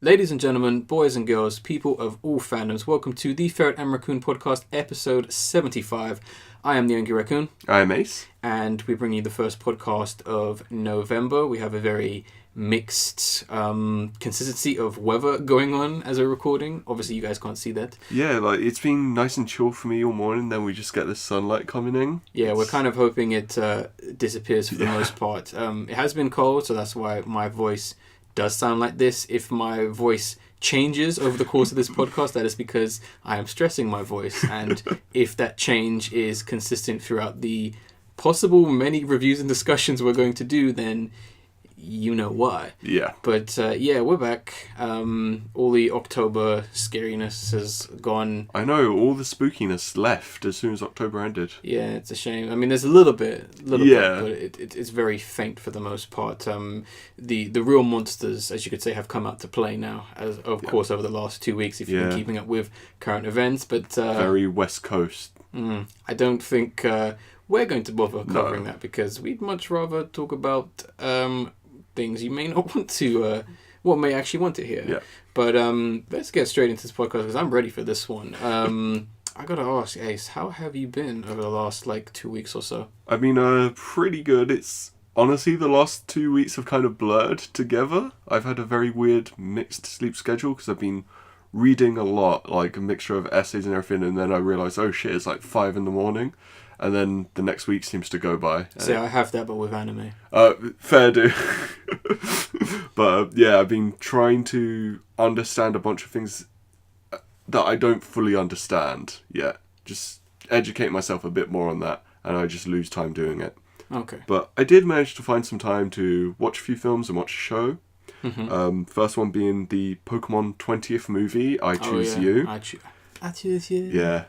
Ladies and gentlemen, boys and girls, people of all fandoms, welcome to the Ferret Raccoon podcast, episode 75. I am the Angry Raccoon. I am Ace. And we bring you the first podcast of November. We have a very mixed consistency of weather going on as we're recording. Obviously, you guys can't see that. Yeah, it's been nice and chill for me all morning, then we just get the sunlight coming in. Yeah, we're kind of hoping it disappears for the most part. It has been cold, so that's why my voice does sound like this. If my voice changes over the course of this podcast, that is because I am stressing my voice. And if that change is consistent throughout the possible many reviews and discussions we're going to do, then you know why. Yeah. But yeah, we're back. All the October scariness has gone. I know, all the spookiness left as soon as October ended. Yeah, it's a shame. I mean, there's a little bit, but it's very faint for the most part. The real monsters, as you could say, have come out to play now, as of course over the last 2 weeks, if you've been keeping up with current events. But very West Coast. I don't think we're going to bother covering that, because we'd much rather talk about things you may not want to, may actually want to hear. Yeah. But let's get straight into this podcast, because I'm ready for this one. I gotta ask, Ace, how have you been over the last 2 weeks or so? I mean, pretty good. It's honestly, the last 2 weeks have kind of blurred together. I've had a very weird mixed sleep schedule because I've been reading a lot, like a mixture of essays and everything, and then I realised, oh shit, it's 5 a.m. And then the next week seems to go by. See, I have that, but with anime. Fair do. But yeah, I've been trying to understand a bunch of things that I don't fully understand yet. Just educate myself a bit more on that, and I just lose time doing it. Okay. But I did manage to find some time to watch a few films and watch a show. Mm-hmm. First one being the Pokemon 20th movie, I Choose You. I Choose You. Yeah.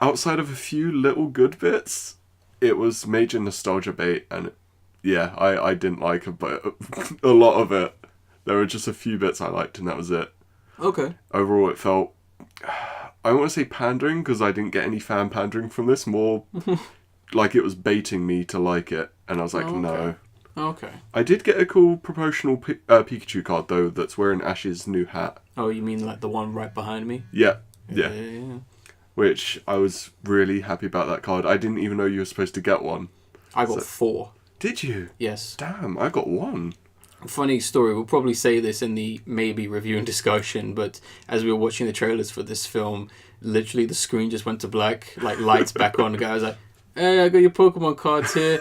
Outside of a few little good bits, it was major nostalgia bait, and yeah, I didn't like it, but a lot of it. There were just a few bits I liked, and that was it. Okay. Overall, it felt, I don't want to say pandering, because I didn't get any fan pandering from this, more like it was baiting me to like it, and I was like, no. Okay. I did get a cool promotional Pikachu card, though, that's wearing Ash's new hat. Oh, you mean the one right behind me? Yeah. Yeah. Which I was really happy about that card. I didn't even know you were supposed to get one. I got 4. Did you? Yes. Damn, I got 1. Funny story, we'll probably say this in the maybe review and discussion, but as we were watching the trailers for this film, literally the screen just went to black, lights back on. The guy was like, hey, I got your Pokemon cards here.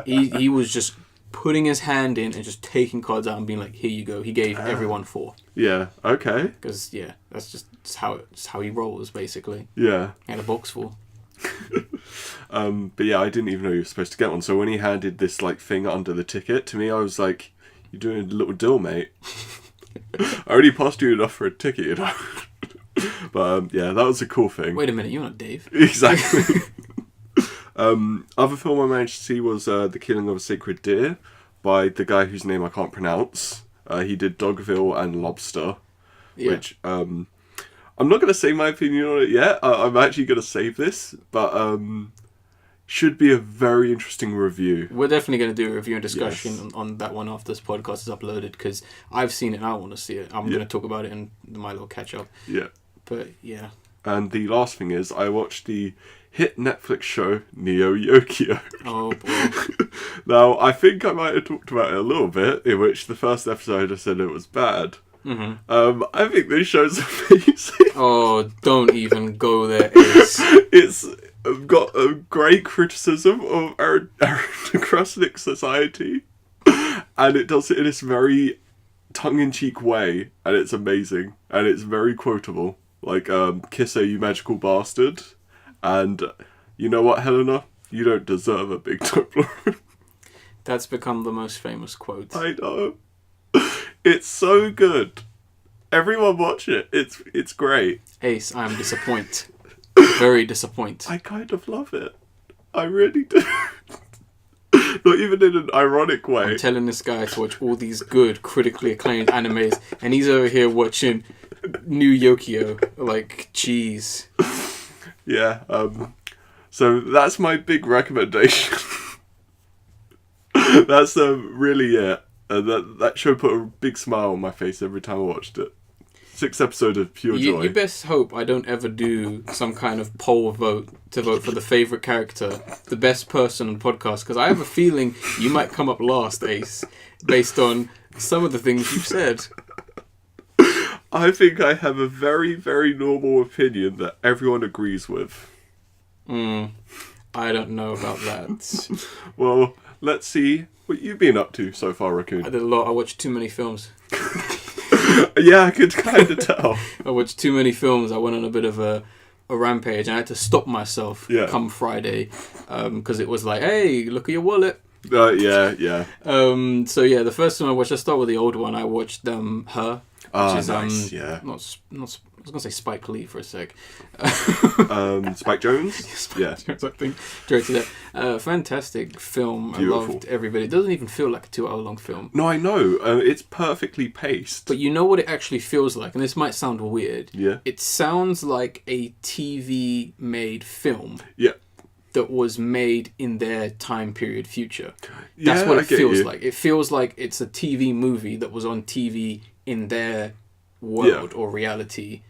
He was just putting his hand in and just taking cards out and being like, here you go. He gave everyone 4. Yeah, okay. Because, that's just how he rolls, basically. Yeah. He had a box full. But yeah, I didn't even know you were supposed to get one. So when he handed this thing under the ticket to me, I was like, you're doing a little deal, mate. I already passed you enough for a ticket, you know. But yeah, that was a cool thing. Wait a minute, you're not Dave. Exactly. Other film I managed to see was The Killing of a Sacred Deer by the guy whose name I can't pronounce. He did Dogville and Lobster, which I'm not going to say my opinion on it yet. I'm actually going to save this, but should be a very interesting review. We're definitely going to do a review and discussion on that one after this podcast is uploaded, because I've seen it and I want to see it. I'm going to talk about it in my little catch-up. Yeah. But, yeah. And the last thing is, I watched the hit Netflix show Neo Yokio. Oh, boy. Now, I think I might have talked about it a little bit, in which the first episode I said it was bad. Mm-hmm. I think this show's amazing. Oh, don't even go there, Ace. It's got a great criticism of aristocratic society, and it does it in this very tongue-in-cheek way, and it's amazing, and it's very quotable. Kiss her, you magical bastard. And you know what, Helena? You don't deserve a big Toblerone. That's become the most famous quote. I know. It's so good. Everyone watch it. It's great. Ace, I'm disappointed. Very disappointed. I kind of love it. I really do. Not even in an ironic way. I'm telling this guy to watch all these good, critically acclaimed animes, and he's over here watching New Yokio. Jeez. Yeah, so that's my big recommendation. That's really it. And that show put a big smile on my face every time I watched it. 6 episodes of pure joy. You best hope I don't ever do some kind of poll vote to vote for the favourite character, the best person on the podcast, because I have a feeling you might come up last, Ace, based on some of the things you've said. I think I have a very, very normal opinion that everyone agrees with. I don't know about that. Well, let's see what you've been up to so far, Raccoon. I did a lot. I watched too many films. Yeah, I could kind of tell. I watched too many films. I went on a bit of a rampage, and I had to stop myself come Friday because it was like, hey, look at your wallet. Yeah. So yeah, the first one I watched, I'll start with the old one. I watched Her. Which is, nice, yeah. Not, I was going to say Spike Lee for a sec. Spike Jones? Spike Jones, I think. Directed that. Fantastic film. Beautiful. I loved every bit. It doesn't even feel like a 2 hour long film. No, I know. It's perfectly paced. But you know what it actually feels like, and this might sound weird. Yeah. It sounds like a TV made film. Yeah. That was made in their time period future. That's what it feels like. It feels like it's a TV movie that was on TV in their world or reality,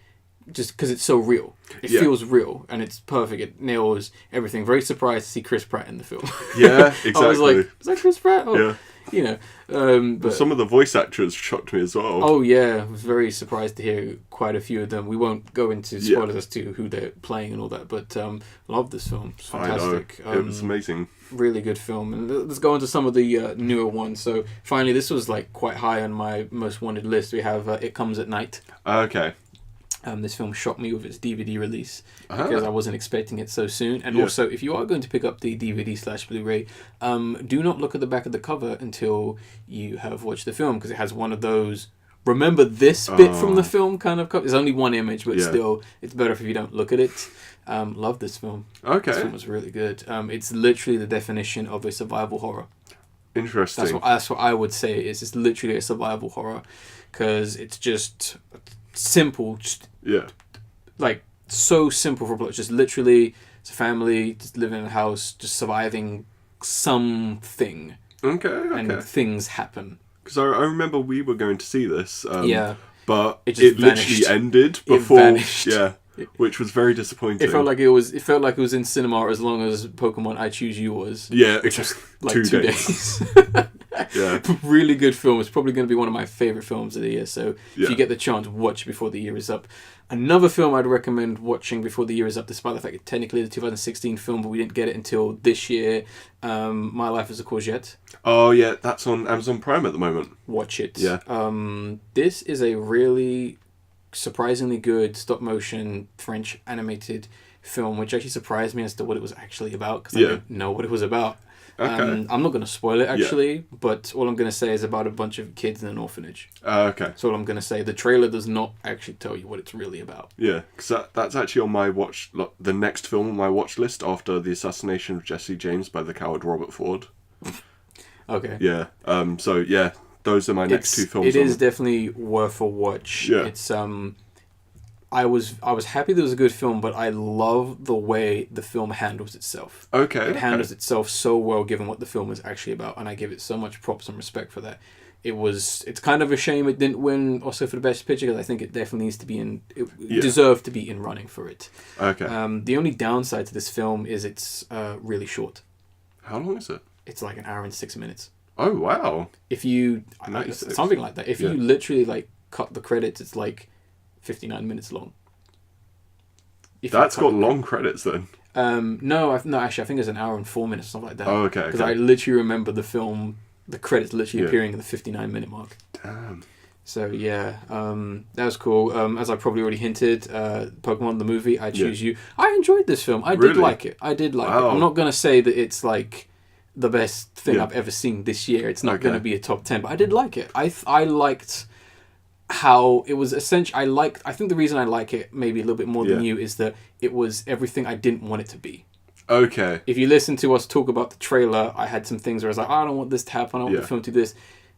just because it's so real. It feels real, and it's perfect. It nails everything. Very surprised to see Chris Pratt in the film. Yeah, exactly. I was like, is that Chris Pratt? Oh, yeah. You know. But some of the voice actors shocked me as well. Oh, yeah. I was very surprised to hear quite a few of them. We won't go into spoilers as to who they're playing and all that, but love this film. It's fantastic. I know. It was amazing. Really good film. And let's go into some of the newer ones. So finally, this was like quite high on my most wanted list. We have It Comes at Night. Okay. This film shocked me with its DVD release because I wasn't expecting it so soon. And also, if you are going to pick up the DVD/Blu-ray, do not look at the back of the cover until you have watched the film, because it has one of those remember this bit from the film kind of cover. There's only one image, but still, it's better if you don't look at it. Love this film. Okay. This film was really good. It's literally the definition of a survival horror. Interesting. That's what I would say it is. It's literally a survival horror, because it's just simple. Just like so simple for plot. Just literally, it's a family just living in a house, just surviving something. Okay. And things happen. Because I remember we were going to see this. But it literally ended before. It vanished. Yeah. Which was very disappointing. It felt like it was in cinema as long as Pokemon I Choose You was. Yeah, which was like 2 days. Yeah. Really good film. It's probably going to be one of my favourite films of the year. So if you get the chance, watch before the year is up. Another film I'd recommend watching before the year is up, despite the fact it's technically the 2016 film, but we didn't get it until this year. My Life as a Courgette. Oh yeah, that's on Amazon Prime at the moment. Watch it. Yeah. This is a really surprisingly good stop motion French animated film, which actually surprised me as to what it was actually about, because I didn't know what it was about. Okay. I'm not going to spoil it actually, but all I'm going to say is about a bunch of kids in an orphanage. Okay. That's all I'm going to say. The trailer does not actually tell you what it's really about. Yeah, because that's actually on my the next film on my watch list after the assassination of Jesse James by the coward Robert Ford. Okay. Yeah. So yeah, those are my next 2 films. It is definitely worth a watch. Yeah. It's I was happy that it was a good film, but I love the way the film handles itself. Okay. It handles itself so well, given what the film is actually about, and I give it so much props and respect for that. It's kind of a shame it didn't win Oscar for the Best Picture, because I think it definitely needs to be it deserved to be in running for it. Okay. The only downside to this film is it's really short. How long is it? It's like 1 hour and 6 minutes. Oh wow. If you 96. something like that. If you literally like cut the credits, it's like 59 minutes long. That's got long credits then. No, actually, I think it's 1 hour and 4 minutes, something like that. Oh, okay. Because I literally remember the film, the credits literally appearing at the 59-minute mark. Damn. So yeah, that was cool. As I probably already hinted, Pokemon the movie, I Choose You. I enjoyed this film. I did like it. It. I'm not gonna say that it's like the best thing I've ever seen this year. It's not gonna be a top 10, but I did like it. I liked how it was essentially. I think the reason I like it maybe a little bit more than you is that it was everything I didn't want it to be. Okay. If you listen to us talk about the trailer, I had some things where I was like, I don't want this to happen. I don't want the film to do this,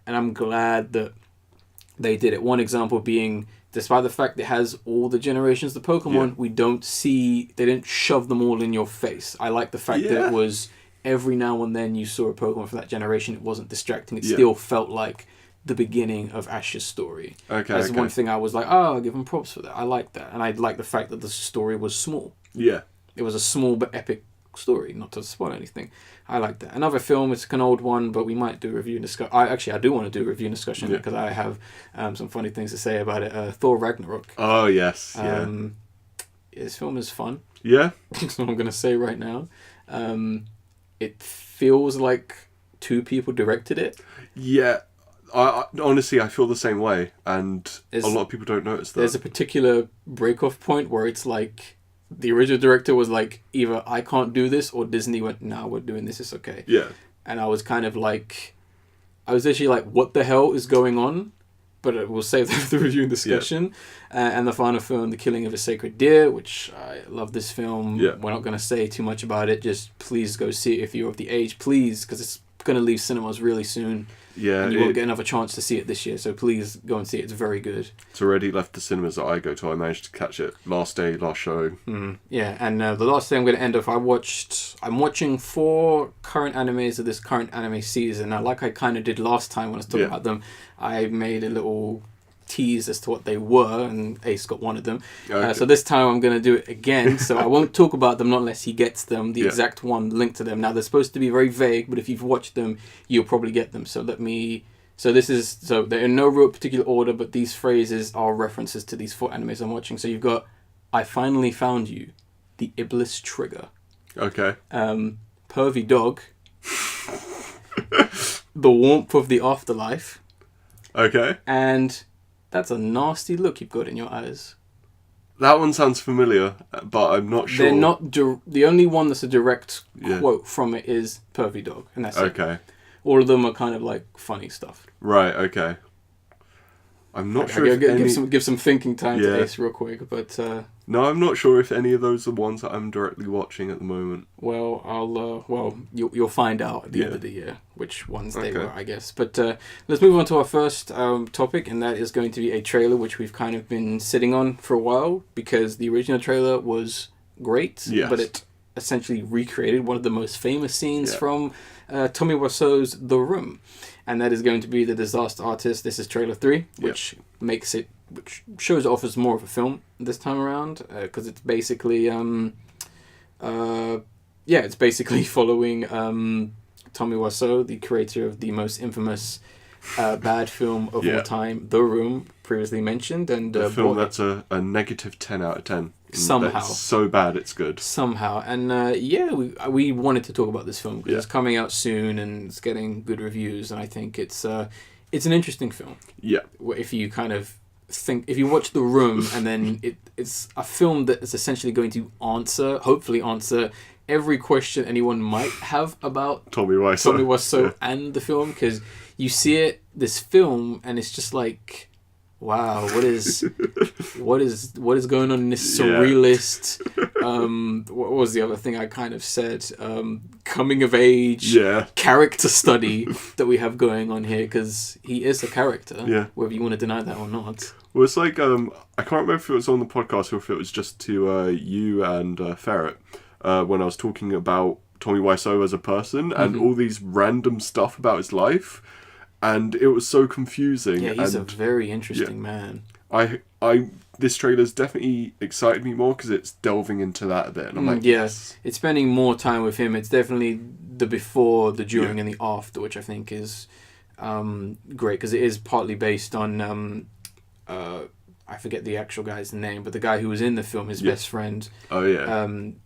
and I'm glad that they did it. One example being, despite the fact it has all the generations of Pokemon, they didn't shove them all in your face. I like the fact that it was every now and then you saw a Pokemon from that generation. It wasn't distracting. It still felt like the beginning of Ash's story. Okay. That's one thing I was like, oh, I'll give him props for that. I like that. And I like the fact that the story was small. Yeah. It was a small but epic story, not to spoil anything. I like that. Another film, it's an old one, but we might do a review and discussion. I do want to do a review and discussion because I have some funny things to say about it. Thor Ragnarok. Oh, yes. This film is fun. Yeah. That's what I'm going to say right now. It feels like two people directed it. Yeah. I honestly, I feel the same way, and a lot of people don't notice that. There's a particular break-off point where it's like the original director was like, either I can't do this, or Disney went, nah, we're doing this, it's okay. Yeah. And I was kind of like, I was actually like, what the hell is going on? But we'll save that for the review and discussion. And the final film, The Killing of a Sacred Deer, which I love this film. Yeah. We're not going to say too much about it. Just please go see it if you're of the age, please, because it's going to leave cinemas really soon. Yeah, and you won't get another chance to see it this year, so please go and see it. It's very good. It's already left the cinemas that I go to. I managed to catch it last day, last show. Yeah, and the last thing I'm going to end off, I'm watching 4 current animes of this current anime season. Now, like I kind of did last time when I was talking about them, I made a little tease as to what they were, and Ace got one of them. Okay. So this time I'm going to do it again, so I won't talk about them not unless he gets them, the exact one linked to them. Now, they're supposed to be very vague, but if you've watched them, you'll probably get them. So they're in no real particular order, but these phrases are references to these 4 animes I'm watching. So you've got I Finally Found You, The Iblis Trigger. Okay. Pervy Dog. The Warmth of the Afterlife. Okay. And That's a nasty look you've got in your eyes. That one sounds familiar, but I'm not sure. They're not... the only one that's a direct quote from it is Pervy Dog, and that's it. Okay. All of them are kind of like funny stuff. Right, okay. I'm not sure if give some thinking time to Ace real quick, but... No, I'm not sure if any of those are ones that I'm directly watching at the moment. Well, you'll find out at the end of the year which ones they were, I guess. But let's move on to our first topic, and that is going to be a trailer which we've kind of been sitting on for a while, because the original trailer was great, but it essentially recreated one of the most famous scenes from Tommy Wiseau's The Room. And that is going to be The Disaster Artist. This is trailer 3, which shows it off as more of a film this time around, because it's basically it's basically following Tommy Wiseau, the creator of the most infamous bad film of all time, The Room, previously mentioned, and a film that's a negative 10 out of 10. Somehow. It's so bad it's good. Somehow. And we wanted to talk about this film because it's coming out soon and it's getting good reviews, and I think it's an interesting film. Yeah. If you kind of if you watch The Room, and then it's a film that is essentially going to hopefully answer every question anyone might have about Tommy Wiseau and the film, because you see this film and it's just like, wow, what is going on in this surrealist what was the other thing I kind of said, coming of age character study that we have going on here, because he is a character, whether you want to deny that or not. Well, it's like I can't remember if it was on the podcast or if it was just to you and Ferret when I was talking about Tommy Wiseau as a person and all these random stuff about his life. And it was so confusing. Yeah, he's a very interesting man. This trailer's definitely excited me more because it's delving into that a bit. And I'm like, it's spending more time with him. It's definitely the before, the during, and the after, which I think is great, because it is partly based on I forget the actual guy's name, but the guy who was in the film, his best friend. Oh yeah.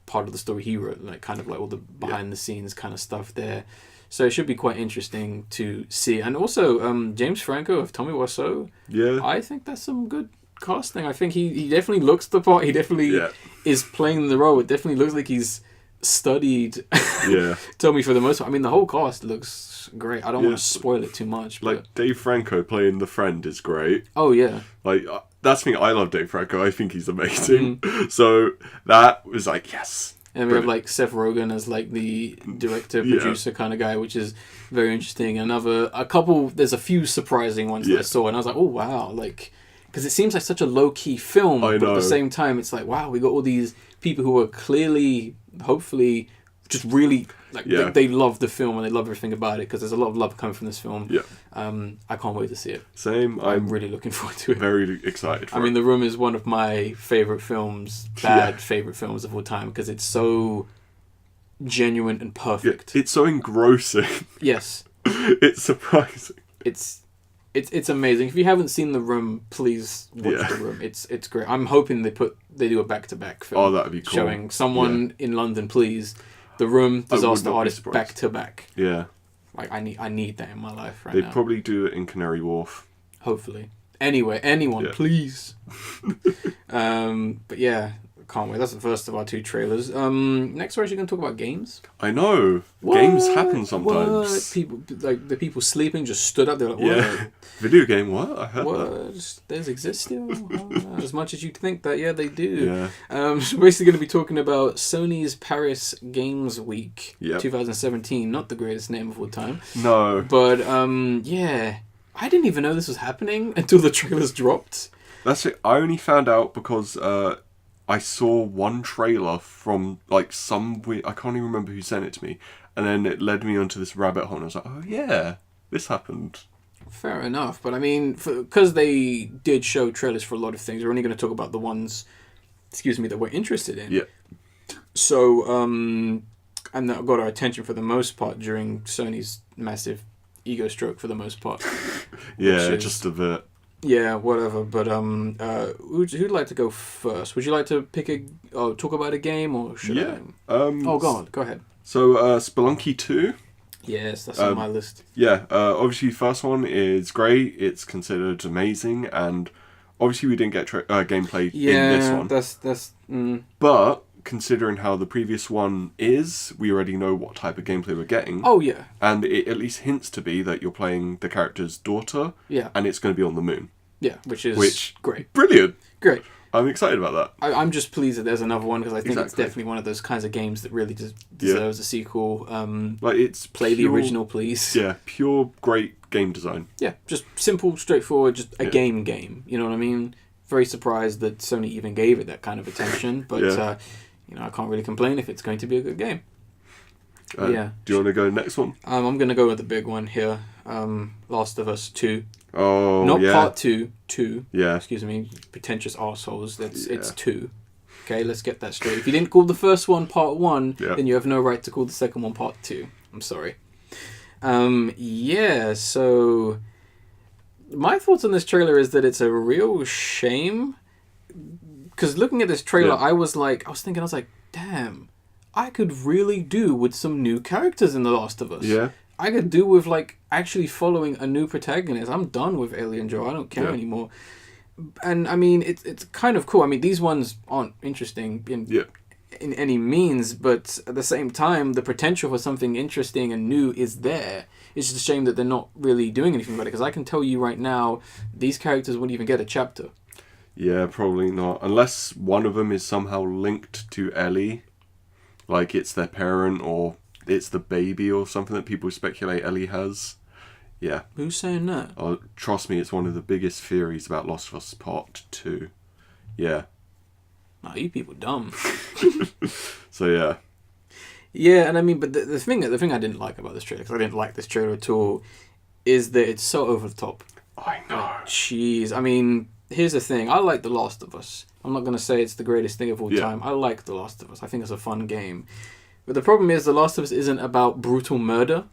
Part of the story he wrote, like kind of like all the behind the scenes kind of stuff there. So it should be quite interesting to see. And also, James Franco of Tommy Wiseau. Yeah. I think that's some good casting. I think he definitely looks the part. He definitely is playing the role. It definitely looks like he's studied Tommy for the most part. I mean, the whole cast looks great. I don't want to spoil it too much. But... Like, Dave Franco playing the friend is great. Oh, yeah. Like, that's the thing. I love Dave Franco. I think he's amazing. So that was like, yes. And we have like Seth Rogen as like the director, producer kind of guy, which is very interesting. There's a few surprising ones that I saw, and I was like, oh wow, like, because it seems like such a low key film, but at the same time, it's like, wow, we got all these people who are clearly, hopefully, just really they love the film and they love everything about it because there's a lot of love coming from this film. Yeah. I can't wait to see it. Same. I'm really looking forward to it. Very excited for it. I mean, The Room is one of my favorite films, favorite films of all time because it's so genuine and perfect. Yeah, it's so engrossing. Yes. It's surprising. It's amazing. If you haven't seen The Room, please watch The Room. It's great. I'm hoping they do a back-to-back film. Oh, that'd be cool. Showing someone in London, please. The Room, Disaster Artist, back-to-back. Yeah. Like I need that in my life now. They'd probably do it in Canary Wharf. Hopefully. Anyway, anyone, please. But yeah, can't wait. That's the first of our 2 trailers. Next, we're actually going to talk about games. I know. Games happen sometimes. What? People, like the people sleeping, just stood up. They're like, "What? Yeah. Video game? What? I heard what? that. Does exist still?" As much as you'd think that, yeah, they do. Yeah. We're basically going to be talking about Sony's Paris Games Week 2017. Not the greatest name of all time. No. But yeah, I didn't even know this was happening until the trailers dropped. That's it. I only found out because I saw one trailer from like some weird, I can't even remember who sent it to me, and then it led me onto this rabbit hole and I was like, oh yeah, this happened. Fair enough, but I mean, because they did show trailers for a lot of things, we're only going to talk about the ones, that we're interested in. Yeah. So, and that got our attention for the most part during Sony's massive ego stroke for the most part. Yeah, just a bit. Yeah, whatever. But who'd like to go first? Would you like to talk about a game, or should I? Go ahead. So Spelunky 2. Yes, that's on my list. Yeah, obviously first one is great. It's considered amazing, and obviously we didn't get gameplay in this one. That's. But considering how the previous one is, we already know what type of gameplay we're getting. Oh yeah. And it at least hints to be that you're playing the character's daughter. Yeah. And it's going to be on the moon. Yeah, which is great. Brilliant. Great. I'm excited about that. I'm just pleased that there's another one because I think it's definitely one of those kinds of games that really deserves a sequel. It's play the original, please. Yeah, pure great game design. Yeah, just simple, straightforward, just a game. You know what I mean? Very surprised that Sony even gave it that kind of attention, but I can't really complain if it's going to be a good game. Do you want to go next one? I'm going to go with the big one here. Last of Us 2. Oh, not part 2. 2. Yeah. Excuse me, pretentious arseholes. It's 2. Okay, let's get that straight. If you didn't call the first one part 1, then you have no right to call the second one part 2. I'm sorry. So my thoughts on this trailer is that it's a real shame. Because looking at this trailer, I was thinking, damn, I could really do with some new characters in The Last of Us. Yeah. I could do with actually following a new protagonist. I'm done with Alien Joe. I don't care anymore. And I mean, it's kind of cool. I mean, these ones aren't interesting in any means, but at the same time, the potential for something interesting and new is there. It's just a shame that they're not really doing anything about it. Because I can tell you right now, these characters wouldn't even get a chapter. Yeah, probably not. Unless one of them is somehow linked to Ellie. Like it's their parent or it's the baby or something that people speculate Ellie has. Yeah. Who's saying that? Oh, trust me, it's one of the biggest theories about Last of Us Part 2. Yeah. Nah, you people dumb. So yeah. Yeah, and I mean, but the thing I didn't like about this trailer, because I didn't like this trailer at all, is that it's so over the top. I know. Jeez. I mean, here's the thing. I like The Last of Us. I'm not going to say it's the greatest thing of all time. I like The Last of Us. I think it's a fun game. But the problem is The Last of Us isn't about brutal murder.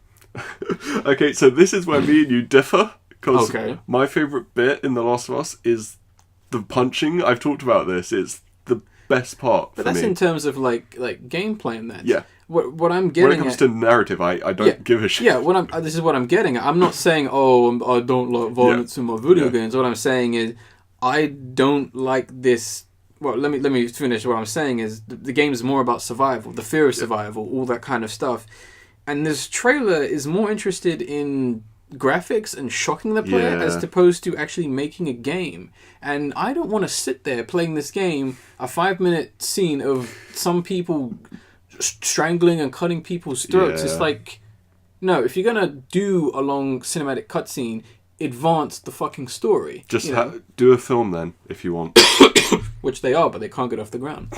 Okay, so this is where me and you differ. Because my favourite bit in The Last of Us is the punching. I've talked about this. It's the best part for me. But that's in terms of like gameplay and that. Yeah. What I'm getting when it comes to narrative, I don't give a shit. Yeah, this is what I'm getting at. I'm not saying, I don't like violence in my video games. What I'm saying is, I don't like this. Well, let me finish. What I'm saying is, the game is more about survival, the fear of survival, all that kind of stuff. And this trailer is more interested in graphics and shocking the player as opposed to actually making a game. And I don't want to sit there playing this game, a 5-minute scene of some people strangling and cutting people's throats. It's like, no, if you're gonna do a long cinematic cutscene, advance the fucking story. Just do a film then, if you want. Which they are, but they can't get off the ground.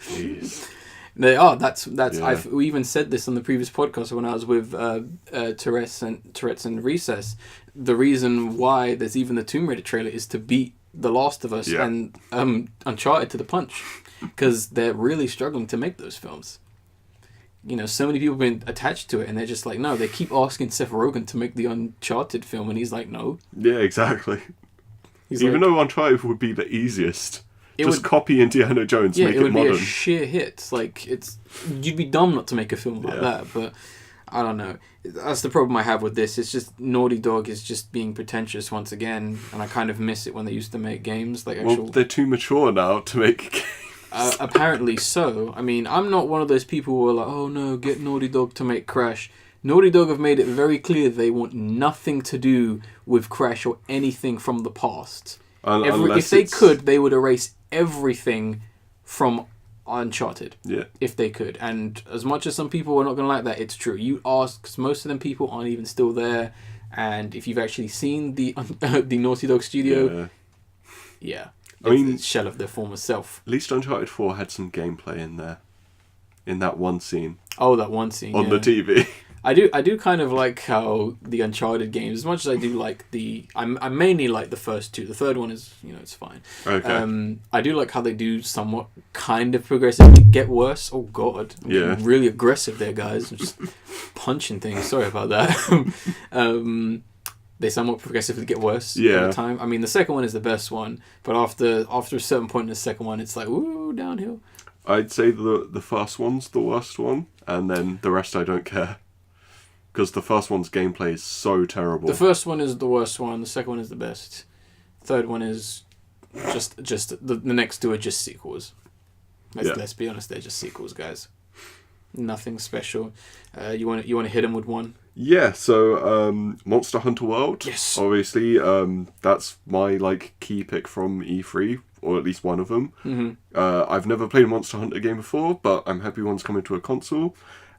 Jeez. They are. That's. Yeah. We even said this on the previous podcast when I was with Tourette's and Recess. The reason why there's even the Tomb Raider trailer is to beat The Last of Us and Uncharted to the punch, because they're really struggling to make those films. You know, so many people have been attached to it, and they're just like, no. They keep asking Seth Rogen to make the Uncharted film, and he's like, no. Yeah, exactly. Even though Uncharted would be the easiest, just copy Indiana Jones, make it modern. It would be a sheer hit. Like, you'd be dumb not to make a film like that, but I don't know. That's the problem I have with this. It's just Naughty Dog is just being pretentious once again, and I kind of miss it when they used to make games. Well, they're too mature now to make games. Apparently so. I mean, I'm not one of those people who are like, oh no, get Naughty Dog to make Crash. Naughty Dog have made it very clear they want nothing to do with Crash or anything from the past. If they could, they would erase everything from Uncharted. Yeah. If they could. And as much as some people are not going to like that, it's true. You ask, 'cause most of them people aren't even still there. And if you've actually seen the Naughty Dog studio, it's a shell of their former self. At least Uncharted 4 had some gameplay in there. In that one scene. Oh, that one scene. On the TV. I do kind of like how the Uncharted games, as much as I do like I mainly like the first two. The third one is, it's fine. Okay. I do like how they do somewhat kind of progressively get worse. Oh god. Yeah. Really aggressive there, guys. I'm just punching things. Sorry about that. They somewhat progressively get worse over time. I mean, the second one is the best one, but after a certain point in the second one, it's like, ooh, downhill. I'd say the first one's the worst one, and then the rest I don't care. Because the first one's gameplay is so terrible. The first one is the worst one. The second one is the best. Third one is just the next two are just sequels. Let's be honest, they're just sequels, guys. Nothing special. You want to hit them with one? Yeah. So Monster Hunter World. Yes. Obviously, that's my key pick from E3, or at least one of them. Mm-hmm. I've never played a Monster Hunter game before, but I'm happy one's coming to a console,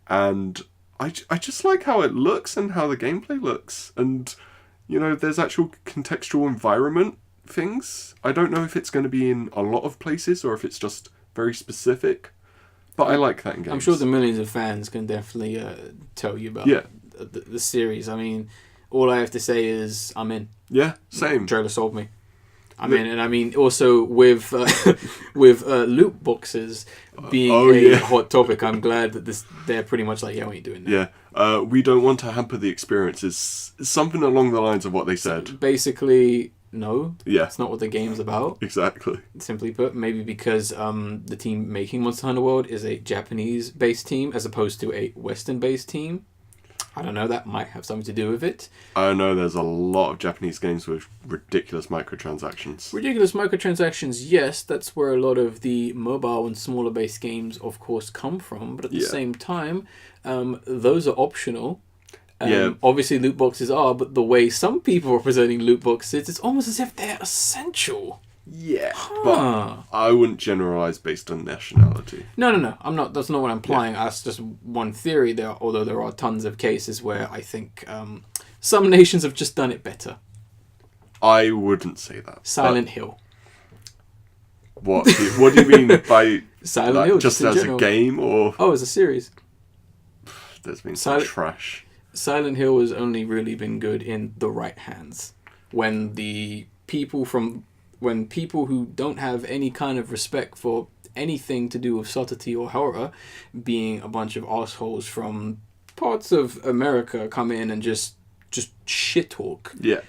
and I just like how it looks and how the gameplay looks. And, there's actual contextual environment things. I don't know if it's going to be in a lot of places or if it's just very specific. But I like that in games. I'm sure the millions of fans can definitely tell you about the series. I mean, all I have to say is I'm in. Yeah, same. Trailer sold me. I'm in, and I mean also with loot boxes being a hot topic, I'm glad that they're pretty much like, we ain't doing that. Yeah, we don't want to hamper the experience. It's something along the lines of what they said. Basically, no. Yeah, it's not what the game's about. Exactly. Simply put, maybe because the team making Monster Hunter World is a Japanese-based team as opposed to a Western-based team. I don't know, that might have something to do with it. I know there's a lot of Japanese games with ridiculous microtransactions. Ridiculous microtransactions, yes, that's where a lot of the mobile and smaller based games, of course, come from. But at the same time, those are optional. Obviously, loot boxes are, but the way some people are presenting loot boxes, it's almost as if they're essential. Yeah, but I wouldn't generalize based on nationality. No. I'm not. That's not what I'm implying. That's just one theory. Although there are tons of cases where I think some nations have just done it better. I wouldn't say that. Silent Hill. What? What do you mean by Silent Hill? Just as a game, or as a series? There's been some trash. Silent Hill has only really been good in the right hands. When people who don't have any kind of respect for anything to do with subtlety or horror, being a bunch of assholes from parts of America, come in and just shit talk. Yeah.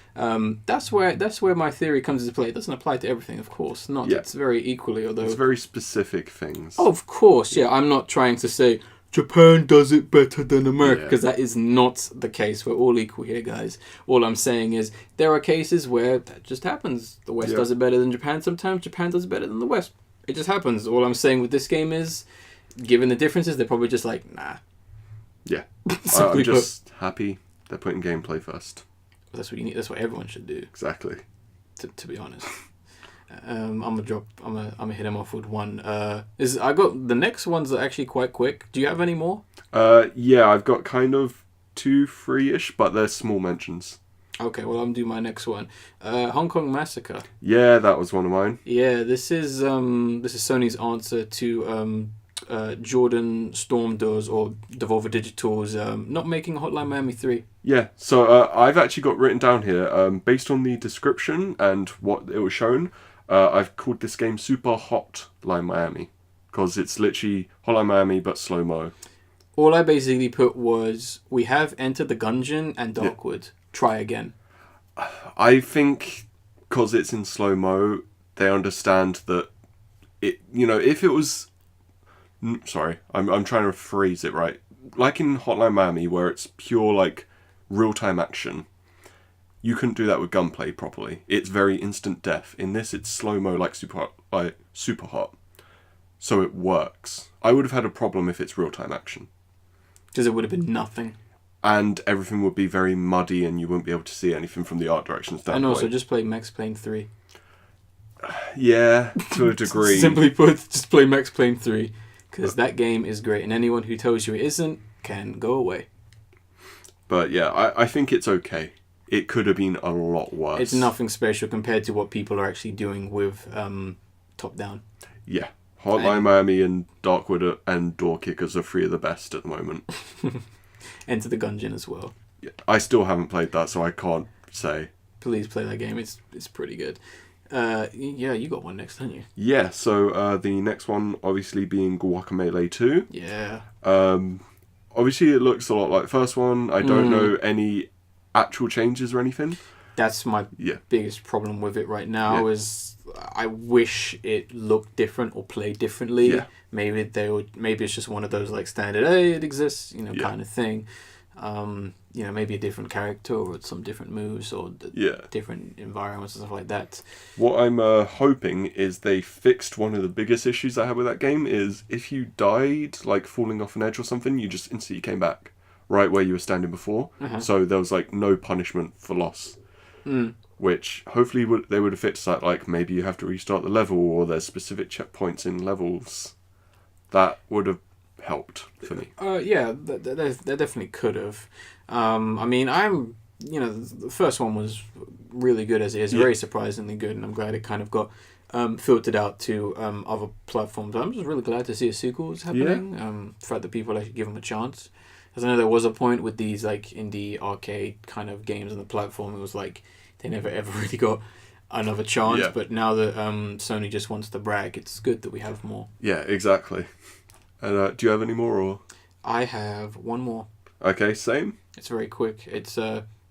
That's where my theory comes into play. It doesn't apply to everything, of course. Not. Yeah. It's very equally, although it's very specific things. Oh, of course, yeah. I'm not trying to say Japan does it better than America, because that is not the case. We're all equal here, guys. All I'm saying is there are cases where that just happens. The West does it better than Japan sometimes. Japan does it better than the West. It just happens. All I'm saying with this game is, given the differences, they're probably just like, nah. Yeah. I'm just happy they're putting gameplay first. That's what you need. That's what everyone should do. Exactly. To be honest. I'm gonna hit him off with one. I got the next ones are actually quite quick. Do you have any more? Yeah, I've got kind of 2-3-ish, but they're small mentions. Okay, well, I'm gonna do my next one. Hong Kong Massacre. Yeah, that was one of mine. Yeah, this is Sony's answer to Jordan Storm does, or Devolver Digital's not making Hotline Miami 3. Yeah, so I've actually got written down here, based on the description and what it was shown, I've called this game Super Hotline Miami, because it's literally Hotline Miami but slow-mo. All I basically put was, we have entered the gungeon and Darkwood. Try again. I think because it's in slow-mo, they understand that it, if it was... Sorry, I'm trying to phrase it right. Like in Hotline Miami, where it's pure, like, real-time action, you couldn't do that with gunplay properly. It's very instant death. In this, it's slow-mo, like super hot. So it works. I would have had a problem if it's real-time action. Because it would have been nothing. And everything would be very muddy and you wouldn't be able to see anything from the art direction standpoint. And also, just play Max Payne 3. Yeah, to a degree. Simply put, just play Max Payne 3. Because that game is great. And anyone who tells you it isn't can go away. But yeah, I think it's okay. It could have been a lot worse. It's nothing special compared to what people are actually doing with top-down. Yeah. Hotline Miami and Darkwood and Door Kickers are three of the best at the moment. Enter the Gungeon as well. Yeah, I still haven't played that, so I can't say. Please play that game. It's pretty good. Yeah, you got one next, don't you? Yeah, so the next one obviously being Guacamelee 2. Yeah. Obviously it looks a lot like the first one. I don't know any actual changes or anything. That's my biggest problem with it right now is I wish it looked different or played differently. Yeah. Maybe it's just one of those like standard, hey, it exists, kind of thing. Maybe a different character or some different moves or different environments and stuff like that. What I'm hoping is they fixed one of the biggest issues I had with that game is if you died, like falling off an edge or something, you just instantly came back right where you were standing before. So there was like no punishment for loss. Which hopefully they would have fixed that, like maybe you have to restart the level or there's specific checkpoints in levels. That would have helped for me. They definitely could have. The first one was really good as it is, very surprisingly good, and I'm glad it kind of got filtered out to other platforms. I'm just really glad to see a sequel is happening. The fact that people actually give them a chance. Because I know there was a point with these like indie arcade kind of games on the platform, it was like they never ever really got another chance. Yeah. But now that Sony just wants to brag, it's good that we have more. Yeah, exactly. And do you have any more? Or I have one more. Okay, same. It's very quick. It's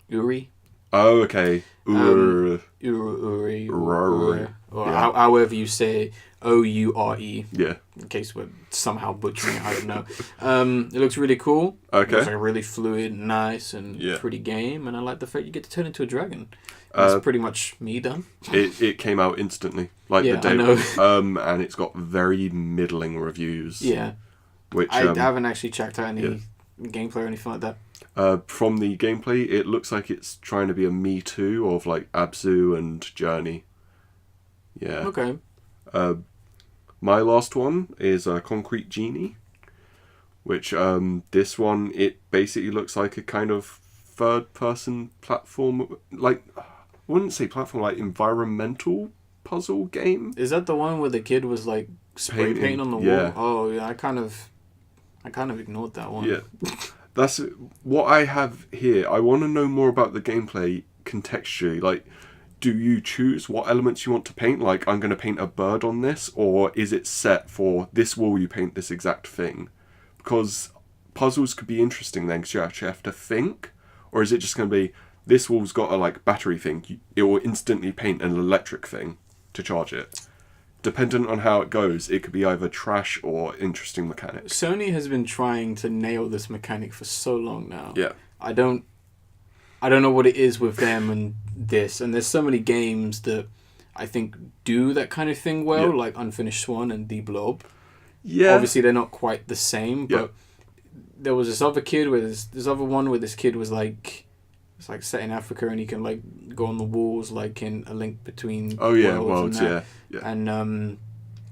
Uri. Oh, okay. Uri. Or however you say Oure. Yeah. In case we're somehow butchering it, I don't know. It looks really cool. Okay. It looks like a really fluid, nice, and pretty game. And I like the fact you get to turn into a dragon. That's pretty much me done. It came out instantly, like the day. I know. And it's got very middling reviews. Yeah. Which I haven't actually checked out any gameplay or anything like that. From the gameplay, it looks like it's trying to be a Me Too of like Abzu and Journey. Yeah. Okay. My last one is Concrete Genie, which this one, it basically looks like a kind of third-person platform, like, I wouldn't say platform, like environmental puzzle game. Is that the one where the kid was like spray painting on the wall? Oh yeah, I kind of ignored that one. Yeah. That's what I have here. I want to know more about the gameplay contextually. Like, do you choose what elements you want to paint? Like, I'm going to paint a bird on this, or is it set for this wall you paint this exact thing? Because puzzles could be interesting then, because you actually have to think. Or is it just going to be, this wall's got a like battery thing, it will instantly paint an electric thing to charge it. Dependent on how it goes, it could be either trash or interesting mechanics. Sony has been trying to nail this mechanic for so long now. Yeah. I don't know what it is with them and this. And there's so many games that I think do that kind of thing well, like Unfinished Swan and The Blob. Yeah. Obviously, they're not quite the same, but there was this other kid where this other one where this kid was like, it's like set in Africa and he can like go on the walls like in A Link Between Worlds, and yeah. And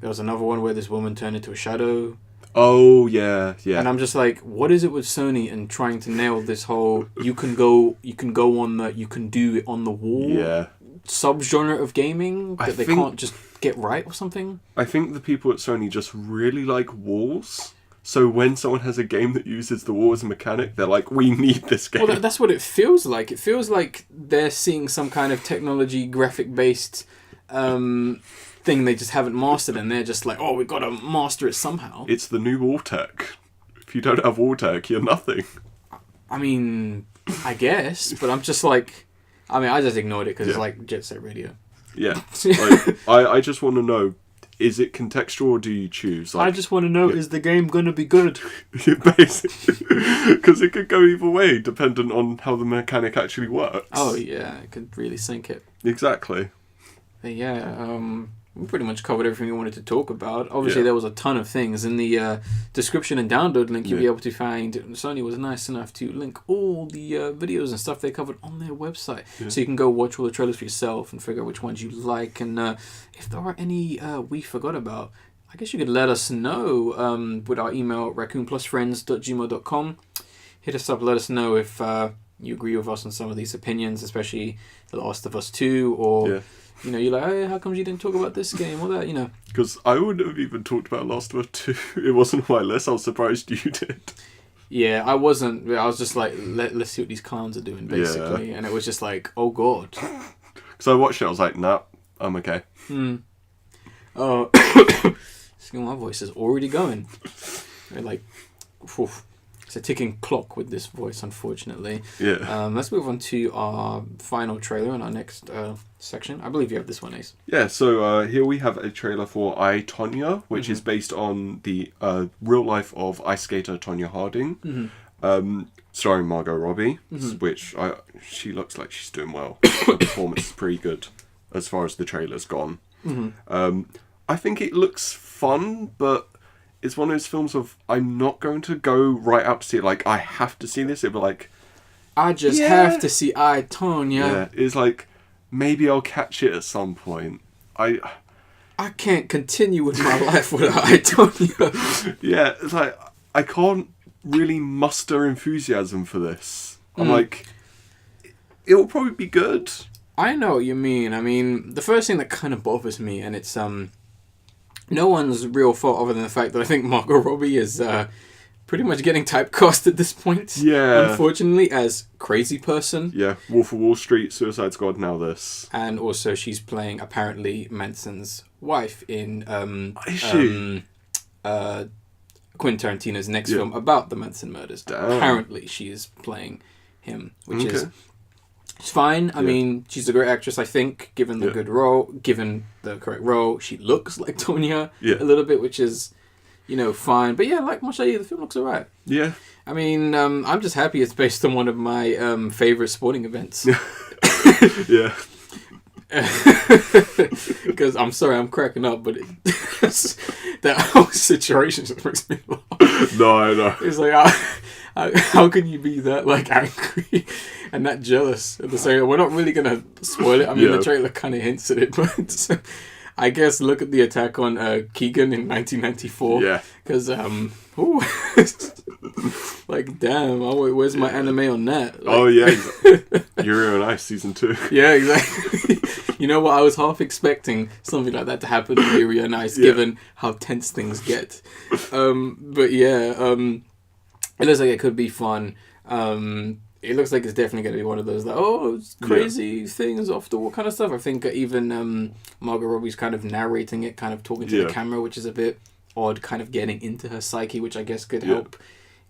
there was another one where this woman turned into a shadow. Oh yeah. And I'm just like, what is it with Sony and trying to nail this whole you can do it on the wall subgenre of gaming that they can't just get right or something. I think the people at Sony just really like walls. So when someone has a game that uses the wall as a mechanic, they're like, we need this game. Well, that's what it feels like. It feels like they're seeing some kind of technology, graphic-based thing they just haven't mastered, and they're just like, oh, we've got to master it somehow. It's the new wall tech. If you don't have wall tech, you're nothing. I mean, I guess, but I'm just like... I mean, I just ignored it because it's like Jet Set Radio. Yeah. Like, I just want to know, is it contextual or do you choose? Like, I just want to know, is the game going to be good? Basically. Because it could go either way, dependent on how the mechanic actually works. Oh, yeah. It could really sink it. Exactly. But yeah, we pretty much covered everything we wanted to talk about. Obviously, there was a ton of things. In the description and download link, you'll be able to find... Sony was nice enough to link all the videos and stuff they covered on their website. Yeah. So you can go watch all the trailers for yourself and figure out which ones you like. And if there are any we forgot about, I guess you could let us know with our email, raccoonplusfriends@gmail.com. Hit us up, let us know if you agree with us on some of these opinions, especially The Last of Us 2 or... Yeah. You know, you're like, hey, how come you didn't talk about this game or that, you know? Because I wouldn't have even talked about Last of Us 2. It wasn't on my list. I was surprised you did. Yeah, I wasn't. I was just like, let's see what these clowns are doing, basically. Yeah. And it was just like, oh, God. Because I watched it, I was like, nah, I'm okay. Oh, my voice is already going. Like, whew. It's a ticking clock with this voice, unfortunately. Yeah. Let's move on to our final trailer in our next section. I believe you have this one, Ace. Yeah, so here we have a trailer for I, Tonya, which is based on the real life of ice skater Tonya Harding, starring Margot Robbie, which she looks like she's doing well. Her performance is pretty good as far as the trailer's gone. I think it looks fun, but... It's one of those films of, I'm not going to go right out to see it. Like, I have to see this. It'd be like... I just have to see I, Tonya. Yeah, it's like, maybe I'll catch it at some point. I can't continue with my life without I, Tonya. Yeah, it's like, I can't really muster enthusiasm for this. I'm like, it'll probably be good. I know what you mean. I mean, the first thing that kind of bothers me, and it's... no one's real fault other than the fact that I think Margot Robbie is pretty much getting typecast at this point. Yeah. Unfortunately, as crazy person. Yeah. Wolf of Wall Street, Suicide Squad, now this. And also she's playing, apparently, Manson's wife in Is she? Quentin Tarantino's next film about the Manson murders. Damn. Apparently she is playing him, which is... It's fine. I mean, she's a great actress, I think, given the good role, given the correct role. She looks like Tonya a little bit, which is, you know, fine. But yeah, like much like you, the film looks alright. Yeah. I mean, I'm just happy it's based on one of my favourite sporting events. Yeah. Because I'm sorry, I'm cracking up, but that whole situation just makes me laugh. No, I know. It's like, how can you be that like angry and that jealous at the same time? We're not really gonna spoil it. I mean, the trailer kind of hints at it, but I guess look at the attack on Keegan in 1994. Yeah. Because like damn, where's my anime on that? Like, oh yeah, Yuri on Ice season 2. Yeah, exactly. You know what? I was half expecting something like that to happen in Yuri on Ice, given how tense things get. But yeah, it looks like it could be fun. It looks like it's definitely going to be one of those like, it's crazy things off the wall kind of stuff. I think even Margot Robbie's kind of narrating it, kind of talking to the camera, which is a bit odd, kind of getting into her psyche, which I guess could help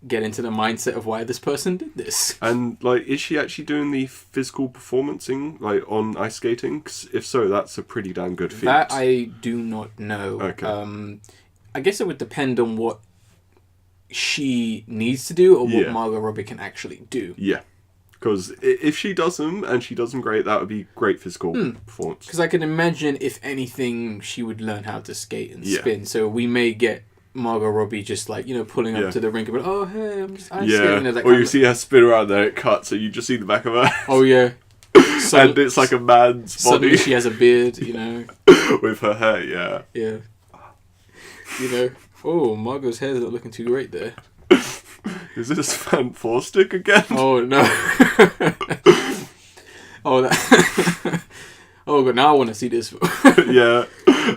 get into the mindset of why this person did this. And like, is she actually doing the physical performancing like on ice skating? 'Cause if so, that's a pretty damn good feat. That I do not know. Okay. I guess it would depend on what she needs to do or what Margot Robbie can actually do. Yeah. Because if she does them and she does them great, that would be great physical performance. Because I can imagine, if anything, she would learn how to skate and spin. So we may get Margot Robbie just like, you know, pulling up to the rink and be like, oh, hey, I'm just ice skating. Yeah, or you see her spin around there, it cuts, so you just see the back of her. Oh, yeah. And it's like a man's body. Suddenly she has a beard, you know. With her hair, yeah. Yeah. You know, Margot's hair's not looking too great there. Is this Fan 4 stick again? Oh, no. Oh god, now I want to see this. Yeah,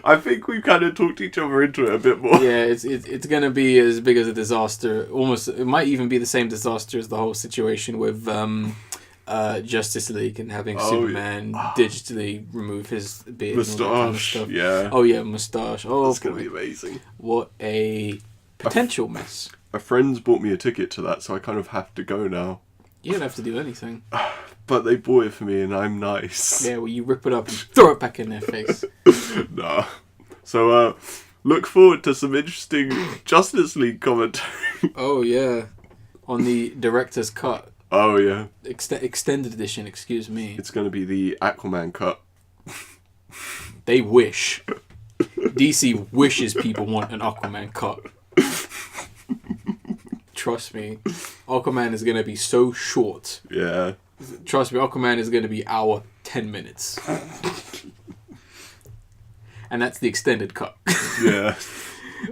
I think we kind of talked each other into it a bit more. Yeah, it's gonna be as big as a disaster. Almost, it might even be the same disaster as the whole situation with Justice League and having Superman digitally remove his beard, Moustache, and all that kind of stuff. yeah. Oh yeah, moustache. Oh, That's gonna be amazing. What a potential mess. A friend's bought me a ticket to that, so I kind of have to go now. You don't have to do anything. But they bought it for me, and I'm nice. Yeah, well, you rip it up and throw it back in their face. Nah. So, look forward to some interesting Justice League commentary. Oh yeah, on the director's cut. Oh yeah. Extended edition. Excuse me. It's going to be the Aquaman cut. They wish. DC wishes people want an Aquaman cut. Trust me, Aquaman is going to be so short. Yeah. Trust me, Aquaman is going to be hour 10 minutes. And that's the extended cut. Yeah.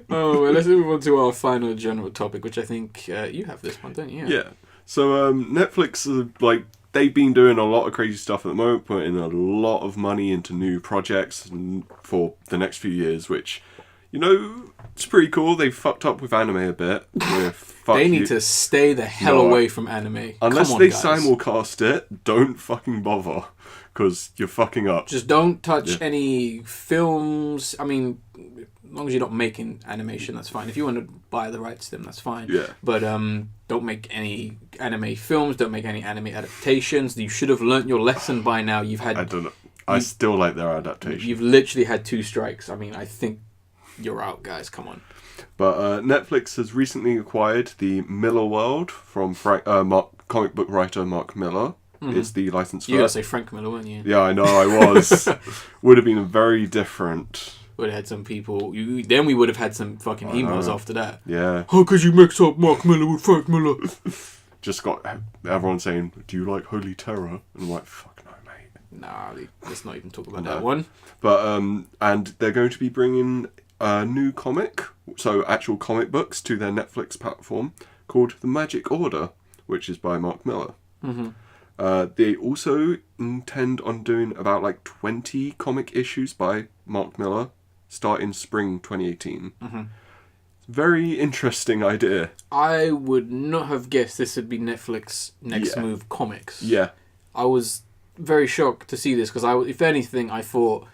Oh, well, let's move on to our final general topic, which I think you have this one, don't you? Yeah. So Netflix, they've been doing a lot of crazy stuff at the moment, putting a lot of money into new projects for the next few years, which, it's pretty cool. They've fucked up with anime a bit. They need to stay the hell away from anime. Unless they simulcast it, don't fucking bother, because you're fucking up. Just don't touch any films. I mean, as long as you're not making animation, that's fine. If you want to buy the rights to them, that's fine. Yeah. But don't make any anime films. Don't make any anime adaptations. You should have learnt your lesson by now. I don't know. I still like their adaptation. You've literally had 2 strikes. I mean, I think you're out, guys. Come on. But Netflix has recently acquired the Millar world from comic book writer Mark Millar. Mm-hmm. It's the license for You gotta say Frank Miller, weren't you? Yeah, I know, I was. Would have been very different. Would have had some people. Then we would have had some fucking emails after that. Yeah. How could you mix up Mark Millar with Frank Miller? Just got everyone saying, "Do you like Holy Terror?" And I'm like, "Fuck no, mate." Nah, let's not even talk about that one. But and they're going to be bringing a new comic, so actual comic books, to their Netflix platform called The Magic Order, which is by Mark Millar. Mm-hmm. They also intend on doing about 20 comic issues by Mark Millar, starting spring 2018. Mm-hmm. Very interesting idea. I would not have guessed this would be Netflix next move comics. Yeah. I was very shocked to see this because if anything, I thought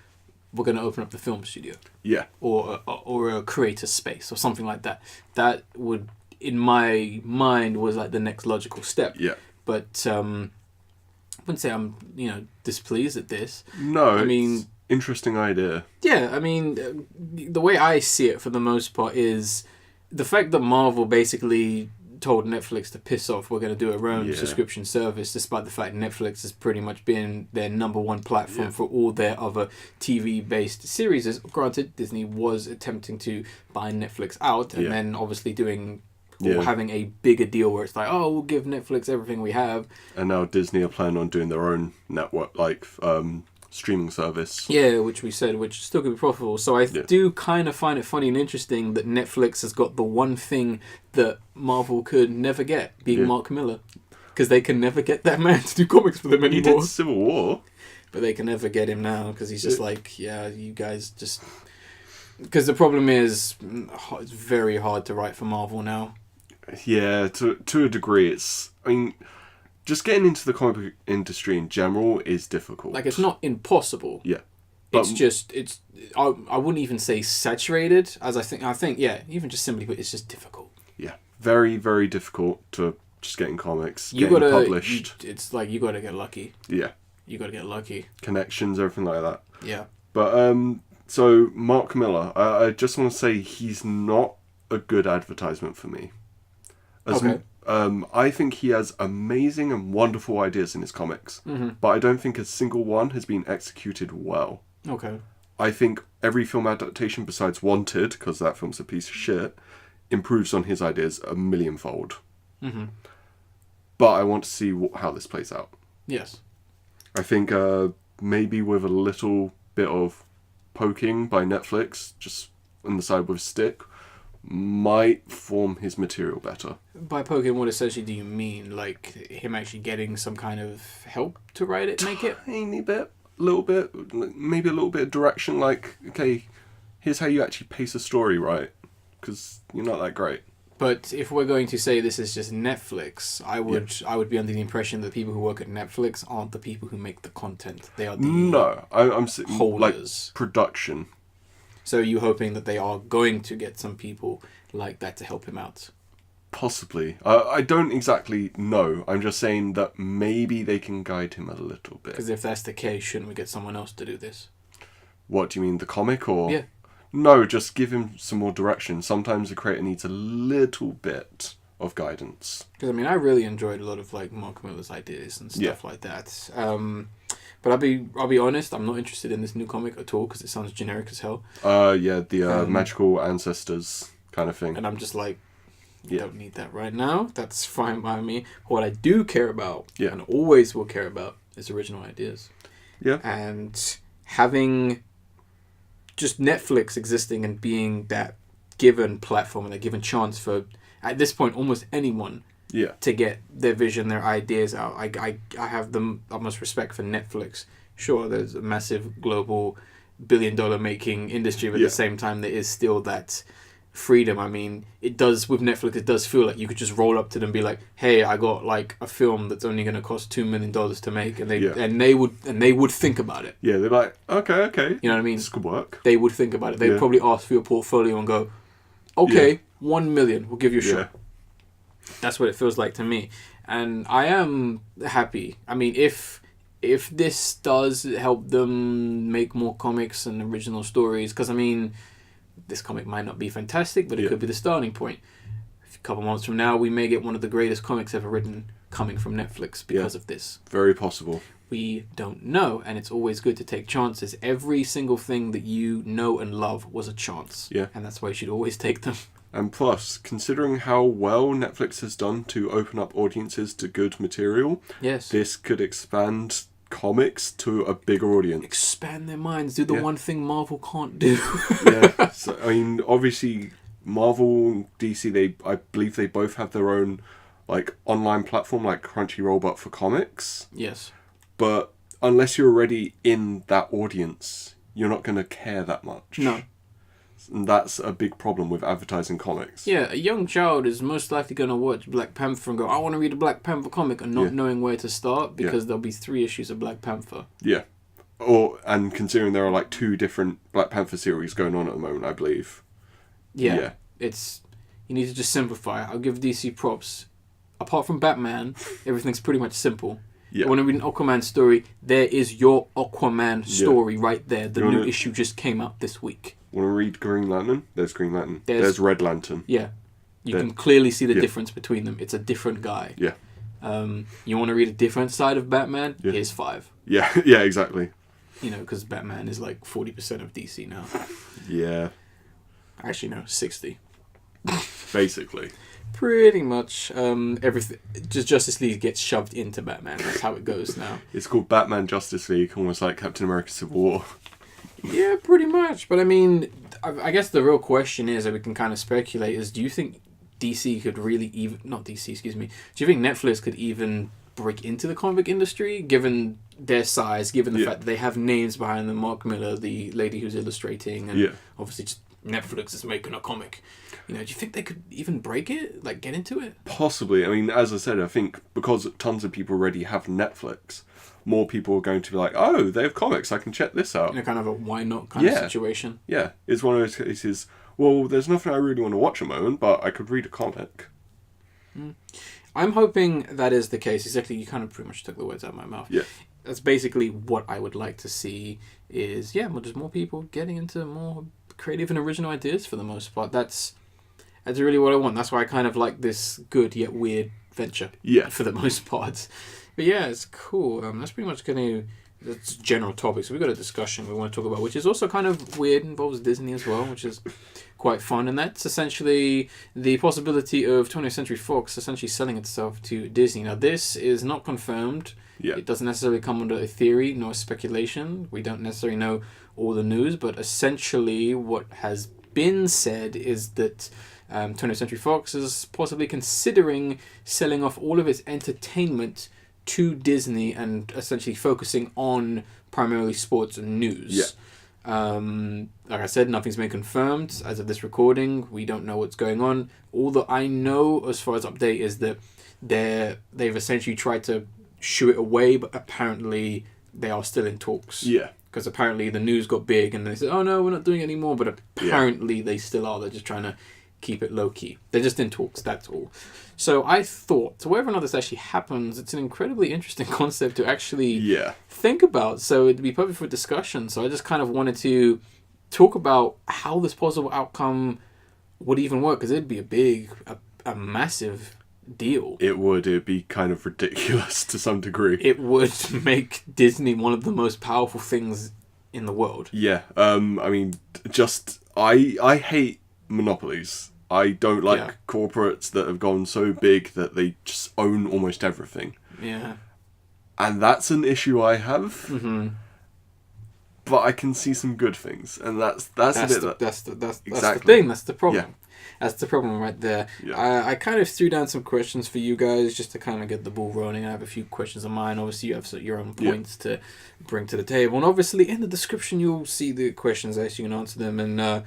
we're going to open up the film studio. Yeah. Or a creator space or something like that. That would, in my mind, was the next logical step. Yeah. But I wouldn't say I'm, displeased at this. No, I mean, interesting idea. Yeah, I mean, the way I see it for the most part is the fact that Marvel basically told Netflix to piss off, we're going to do our own subscription service, despite the fact Netflix has pretty much been their number one platform for all their other TV-based series. Granted, Disney was attempting to buy Netflix out and then obviously doing... or having a bigger deal where it's we'll give Netflix everything we have. And now Disney are planning on doing their own network, streaming service. Yeah, which still could be profitable. So I do kind of find it funny and interesting that Netflix has got the one thing that Marvel could never get, being Mark Millar. Because they can never get that man to do comics for them anymore. He did Civil War. But they can never get him now, because he's just you guys just... Because the problem is, it's very hard to write for Marvel now. Yeah, to a degree. Just getting into the comic book industry in general is difficult. It's not impossible. Yeah. But I wouldn't even say saturated, as I think, even just simply put, it's just difficult. Yeah. Very, very difficult to just getting comics, published. It's you gotta get lucky. Yeah. You gotta get lucky. Connections, everything like that. Yeah. But, so, Mark Millar, I just want to say he's not a good advertisement for me. I think he has amazing and wonderful ideas in his comics, but I don't think a single one has been executed well. Okay. I think every film adaptation besides Wanted, because that film's a piece of shit, improves on his ideas a millionfold. Mm-hmm. But I want to see how this plays out. Yes. I think maybe with a little bit of poking by Netflix, just on the side with a stick, might form his material better. By poking, what essentially do you mean? Him actually getting some kind of help to write it, make it? Tiny bit. little bit, maybe a little bit of direction. Like, okay, here's how you actually pace a story, right? Because you're not that great. But if we're going to say this is just Netflix, I would be under the impression that people who work at Netflix aren't the people who make the content. They are the I'm holders. Like production. So you're hoping that they are going to get some people like that to help him out? Possibly. I don't exactly know. I'm just saying that maybe they can guide him a little bit. Because if that's the case, shouldn't we get someone else to do this? What do you mean, the comic or? Yeah. No, just give him some more direction. Sometimes the creator needs a little bit of guidance. Because I mean, I really enjoyed a lot of like Mark Millar's ideas and stuff like that. But I'll be honest, I'm not interested in this new comic at all because it sounds generic as hell. The magical ancestors kind of thing. And I'm just like, you don't need that right now. That's fine by me. What I do care about, and always will care about, is original ideas. Yeah. And having just Netflix existing and being that given platform and a given chance for, at this point, almost anyone to get their vision, their ideas out. I have the utmost respect for Netflix. Sure, there's a massive global billion-dollar making industry, but at the same time, there is still that freedom. I mean, it does with Netflix. It does feel like you could just roll up to them and be like, "Hey, I got like a film that's only going to cost $2 million to make," and they would think about it. Yeah, they're like, okay, you know what I mean? This could work. They would think about it. They'd probably ask for your portfolio and go, "Okay, 1 million, we'll give you a shot." That's what it feels like to me, and I am happy. I mean, if this does help them make more comics and original stories, because I mean, this comic might not be fantastic, but it could be the starting point. A couple months from now, we may get one of the greatest comics ever written coming from Netflix because of this. Very possible. We don't know, and it's always good to take chances. Every single thing that you know and love was a chance. Yeah. And that's why you should always take them. And plus, considering how well Netflix has done to open up audiences to good material, this could expand comics to a bigger audience. Expand their minds. Do the one thing Marvel can't do. So, I mean, obviously, Marvel and DC, I believe they both have their own like online platform, like Crunchyroll, but for comics. Yes. But unless you're already in that audience, you're not going to care that much. No. And that's a big problem with advertising comics. Yeah, a young child is most likely going to watch Black Panther and go, I want to read a Black Panther comic, and not knowing where to start because there'll be 3 issues of Black Panther. Yeah. And considering there are like 2 different Black Panther series going on at the moment, I believe. Yeah. It's, you need to just simplify. I'll give DC props. Apart from Batman, everything's pretty much simple. Yeah. You want to read an Aquaman story, there is your Aquaman story right there. The new issue just came out this week. Want to read Green Lantern? There's Green Lantern. There's Red Lantern. Yeah. You can clearly see the difference between them. It's a different guy. Yeah. You want to read a different side of Batman? Yeah. Here's 5. Yeah, exactly. You know, because Batman is like 40% of DC now. Yeah. Actually, no, 60. Basically. Pretty much everything. Just Justice League gets shoved into Batman. That's how it goes now. It's called Batman Justice League, almost like Captain America Civil War. Yeah, pretty much. But I mean, I guess the real question is, that we can kind of speculate, is do you think DC could really even... Not DC, excuse me. Do you think Netflix could even break into the comic industry, given their size, given the fact that they have names behind them, Mark Millar, the lady who's illustrating, and obviously just Netflix is making a comic. You know, do you think they could even break it? Like, get into it? Possibly. I mean, as I said, I think because tons of people already have Netflix, more people are going to be like, oh, they have comics, I can check this out. In a kind of a why not kind of situation. Yeah. It's one of those cases, well, there's nothing I really want to watch at the moment, but I could read a comic. I'm hoping that is the case. Exactly, you kind of pretty much took the words out of my mouth. Yeah. That's basically what I would like to see is, just more people getting into more creative and original ideas for the most part. That's really what I want. That's why I kind of like this good yet weird venture. Yeah. For the most part. But yeah, it's cool. That's pretty much that's general topics. We've got a discussion we want to talk about, which is also kind of weird, involves Disney as well, which is quite fun. And that's essentially the possibility of 20th Century Fox essentially selling itself to Disney. Now, this is not confirmed. Yeah. It doesn't necessarily come under a theory, nor speculation. We don't necessarily know all the news, but essentially what has been said is that 20th Century Fox is possibly considering selling off all of its entertainment to Disney and essentially focusing on primarily sports and news. Yeah. Like I said, nothing's been confirmed as of this recording. We don't know what's going on. All that I know as far as update is that they've essentially tried to shoo it away, but apparently they are still in talks. Yeah. Because apparently the news got big and they said, oh no, we're not doing it anymore. But apparently they still are. They're just trying to keep it low key. They're just in talks, that's all. So I thought, so whether or not this actually happens, it's an incredibly interesting concept to actually think about. So it'd be perfect for discussion. So I just kind of wanted to talk about how this possible outcome would even work. Because it'd be a massive deal. It'd be kind of ridiculous to some degree. It would make Disney one of the most powerful things in the world. Yeah. I mean, I hate monopolies. I don't like corporates that have gone so big that they just own almost everything. Yeah. And that's an issue I have. Mm-hmm. But I can see some good things, and that's the thing. That's the problem. Yeah. That's the problem right there. Yeah. I kind of threw down some questions for you guys just to kind of get the ball rolling. I have a few questions of mine. Obviously, you have your own points to bring to the table. And obviously, in the description, you'll see the questions there so you can answer them. And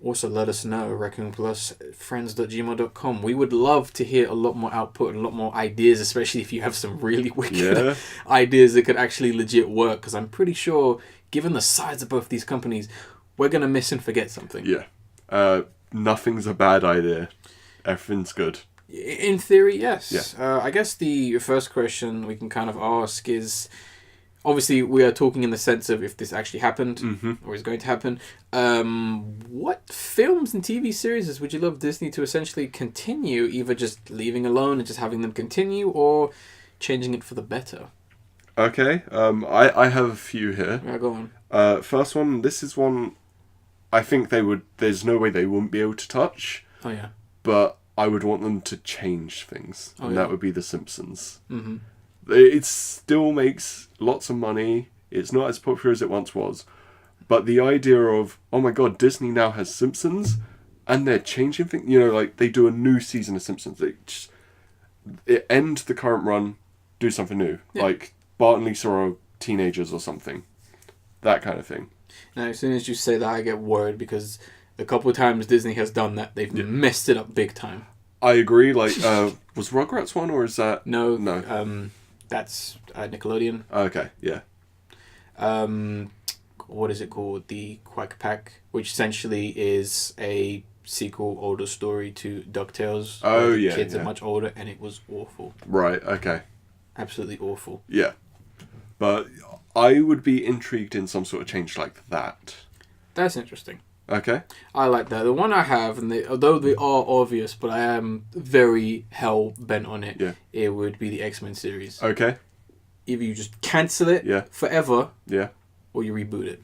also let us know, raccoonplusfriends.gmail.com. We would love to hear a lot more output, a lot more ideas, especially if you have some really wicked ideas that could actually legit work. Because I'm pretty sure, given the size of both these companies, we're going to miss and forget something. Yeah. Nothing's a bad idea. Everything's good. In theory, yes. Yeah. I guess the first question we can kind of ask is, obviously we are talking in the sense of if this actually happened or is going to happen. What films and TV series would you love Disney to essentially continue, either just leaving alone and just having them continue or changing it for the better? Okay. I have a few here. Yeah, go on. First one, this is one I think there's no way they wouldn't be able to touch. Oh, yeah. But I would want them to change things. Oh, and yeah. that would be The Simpsons. Mm-hmm. It still makes lots of money. It's not as popular as it once was. But the idea of, oh my god, Disney now has Simpsons and they're changing things. You know, like they do a new season of Simpsons. They end the current run, do something new. Yeah. Like Bart and Lisa are teenagers or something. That kind of thing. Now, as soon as you say that, I get worried because a couple of times Disney has done that. They've messed it up big time. I agree. Like, was Rugrats one or is that... No. That's Nickelodeon. Okay, yeah. What is it called? The Quack Pack, which essentially is a sequel, older story to DuckTales. Oh, where the yeah. kids are much older, and it was awful. Right, okay. Absolutely awful. Yeah. But I would be intrigued in some sort of change like that. That's interesting. Okay. I like that. The one I have, and although they are obvious, but I am very hell bent on it, it would be the X-Men series. Okay. Either you just cancel it forever, or you reboot it.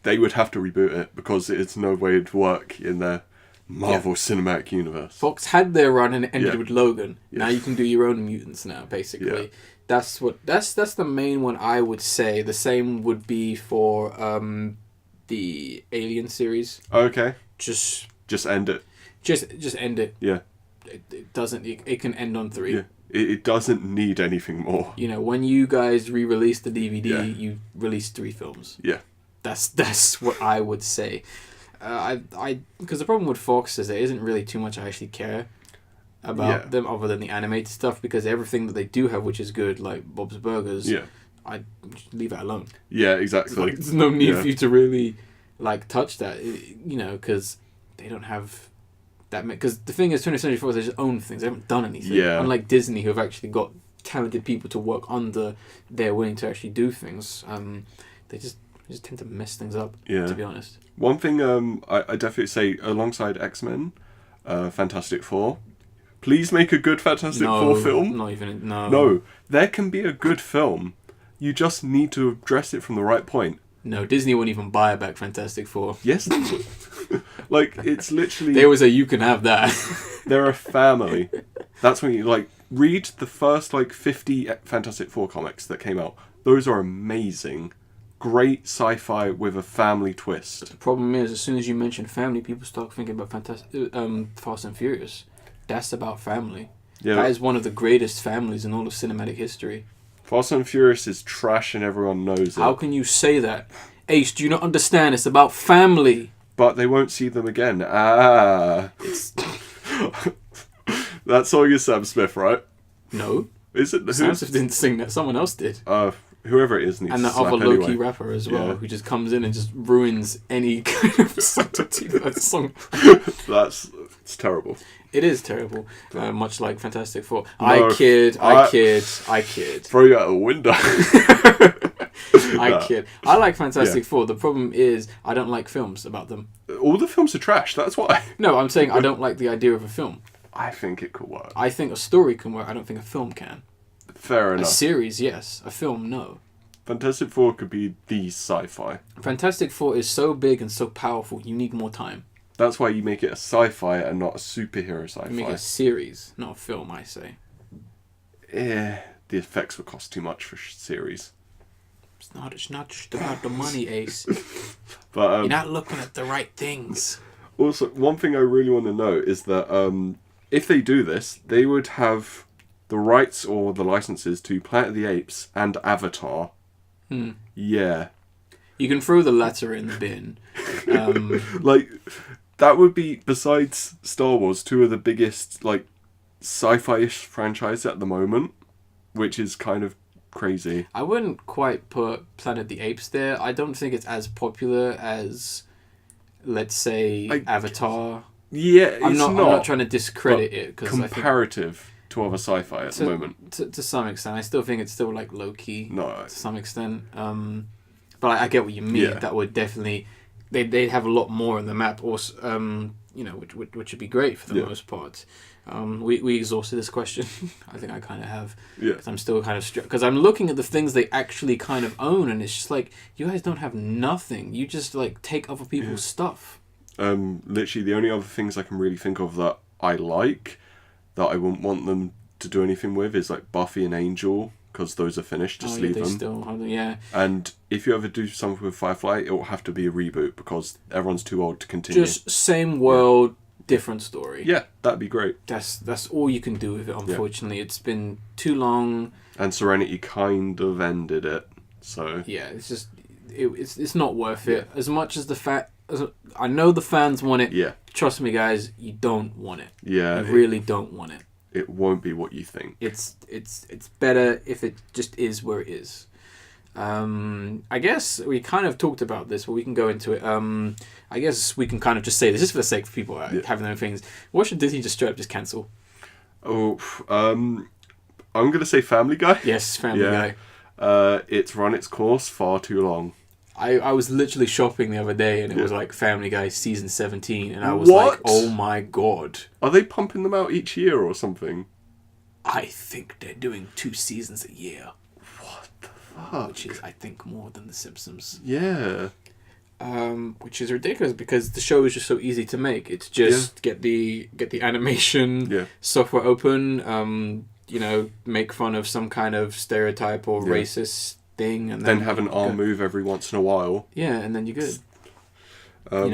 They would have to reboot it because it's no way it'd work in their Marvel Cinematic Universe. Fox had their run and it ended with Logan. Yeah. Now you can do your own mutants now, basically. Yeah. That's the main one I would say. The same would be for the Alien series. Okay. Just end it. Just end it. Yeah. It doesn't. It can end on 3. Yeah. It doesn't need anything more. You know, when you guys re-release the DVD, you release 3 films. Yeah. That's what I would say. Because the problem with Fox is there isn't really too much I actually care about them other than the animated stuff, because everything that they do have, which is good, like Bob's Burgers, I leave it alone. Yeah, exactly. Like, there's no need for you to really touch that, you know, because they don't have that. Because the thing is, 20th Century Fox, they just own things. They haven't done anything. Yeah. Unlike Disney, who have actually got talented people to work under, they're willing to actually do things. They just tend to mess things up. Yeah. To be honest. One thing I definitely say alongside X-Men, Fantastic Four. Please make a good Fantastic Four film. Not even. No, there can be a good film. You just need to address it from the right point. No, Disney won't even buy back Fantastic Four. Yes, they would. Like, it's literally... They would say, you can have that. They're a family. That's when you, read the first, 50 Fantastic Four comics that came out. Those are amazing. Great sci-fi with a family twist. The problem is, as soon as you mention family, people start thinking about Fast and Furious. That's about family. Yeah. That is one of the greatest families in all of cinematic history. Fast and Furious is trash and everyone knows it. How can you say that? Ace, do you not understand? It's about family. But they won't see them again. That song is Sam Smith, right? No. Is it? Sam Smith didn't sing that. Someone else did. Whoever it is needs and to the slap other anyway. low-key rapper as well, who just comes in and just ruins any kind of subtlety to that song. It's terrible. It is terrible. Much like Fantastic Four. No, I kid. Throw you out the window. I kid. I like Fantastic Four. The problem is I don't like films about them. All the films are trash, that's why. No, I'm saying I don't like the idea of a film. I think it could work. I think a story can work. I don't think a film can. Fair enough. A series, yes. A film, no. Fantastic Four could be the sci-fi. Fantastic Four is so big and so powerful, you need more time. That's why you make it a sci-fi and not a superhero sci-fi. You make it a series, not a film, I say. Yeah, the effects would cost too much for series. It's not just about the money, Ace. But you're not looking at the right things. Also, one thing I really want to know is that if they do this, they would have the rights or the licenses to Planet of the Apes and Avatar. Yeah. You can throw the latter in the bin. Like, that would be, besides Star Wars, two of the biggest, like, sci-fi-ish franchises at the moment, which is kind of crazy. I wouldn't quite put Planet of the Apes there. I don't think it's as popular as, let's say, Avatar. Yeah, I'm not trying to discredit it. Cause comparative to other sci-fi at the moment. To some extent. I still think it's still, like, low-key. No. To some extent. But I get what you mean. Yeah. That would definitely... They'd have a lot more on the map, also, which would be great for the most part. We exhausted this question. I think I kind of have. Yeah. I'm still kind of because I'm looking at the things they actually kind of own, and it's just like, you guys don't have nothing. You just like take other people's stuff. Literally, the only other things I can really think of that I like, that I wouldn't want them to do anything with, is like Buffy and Angel, because those are finished. Just leave them. Yeah. And if you ever do something with Firefly, it will have to be a reboot because everyone's too old to continue. Just same world, different story. Yeah, that'd be great. That's all you can do with it. Unfortunately, it's been too long. And Serenity kind of ended it, so yeah, it's just it's not worth it. As much as I know the fans want it. Yeah. Trust me, guys, you don't want it. Yeah. You really don't want it. It won't be what you think. It's better if it just is where it is. I guess we kind of talked about this, but we can go into it. I guess we can kind of just say this is for the sake of people having their own things. What should Disney just straight up just cancel? Oh, I'm gonna say Family Guy. Yes, Family Guy. It's run its course far too long. I was literally shopping the other day and it was like Family Guy season 17 and I was What? like, oh my god. Are they pumping them out each year or something? I think they're doing 2 seasons a year. What the fuck? Which is, I think, more than The Simpsons. Yeah. Which is ridiculous because the show is just so easy to make. It's just get the animation software open, make fun of some kind of stereotype or racist thing, and then have an arm move every once in a while. Yeah, and then you're good.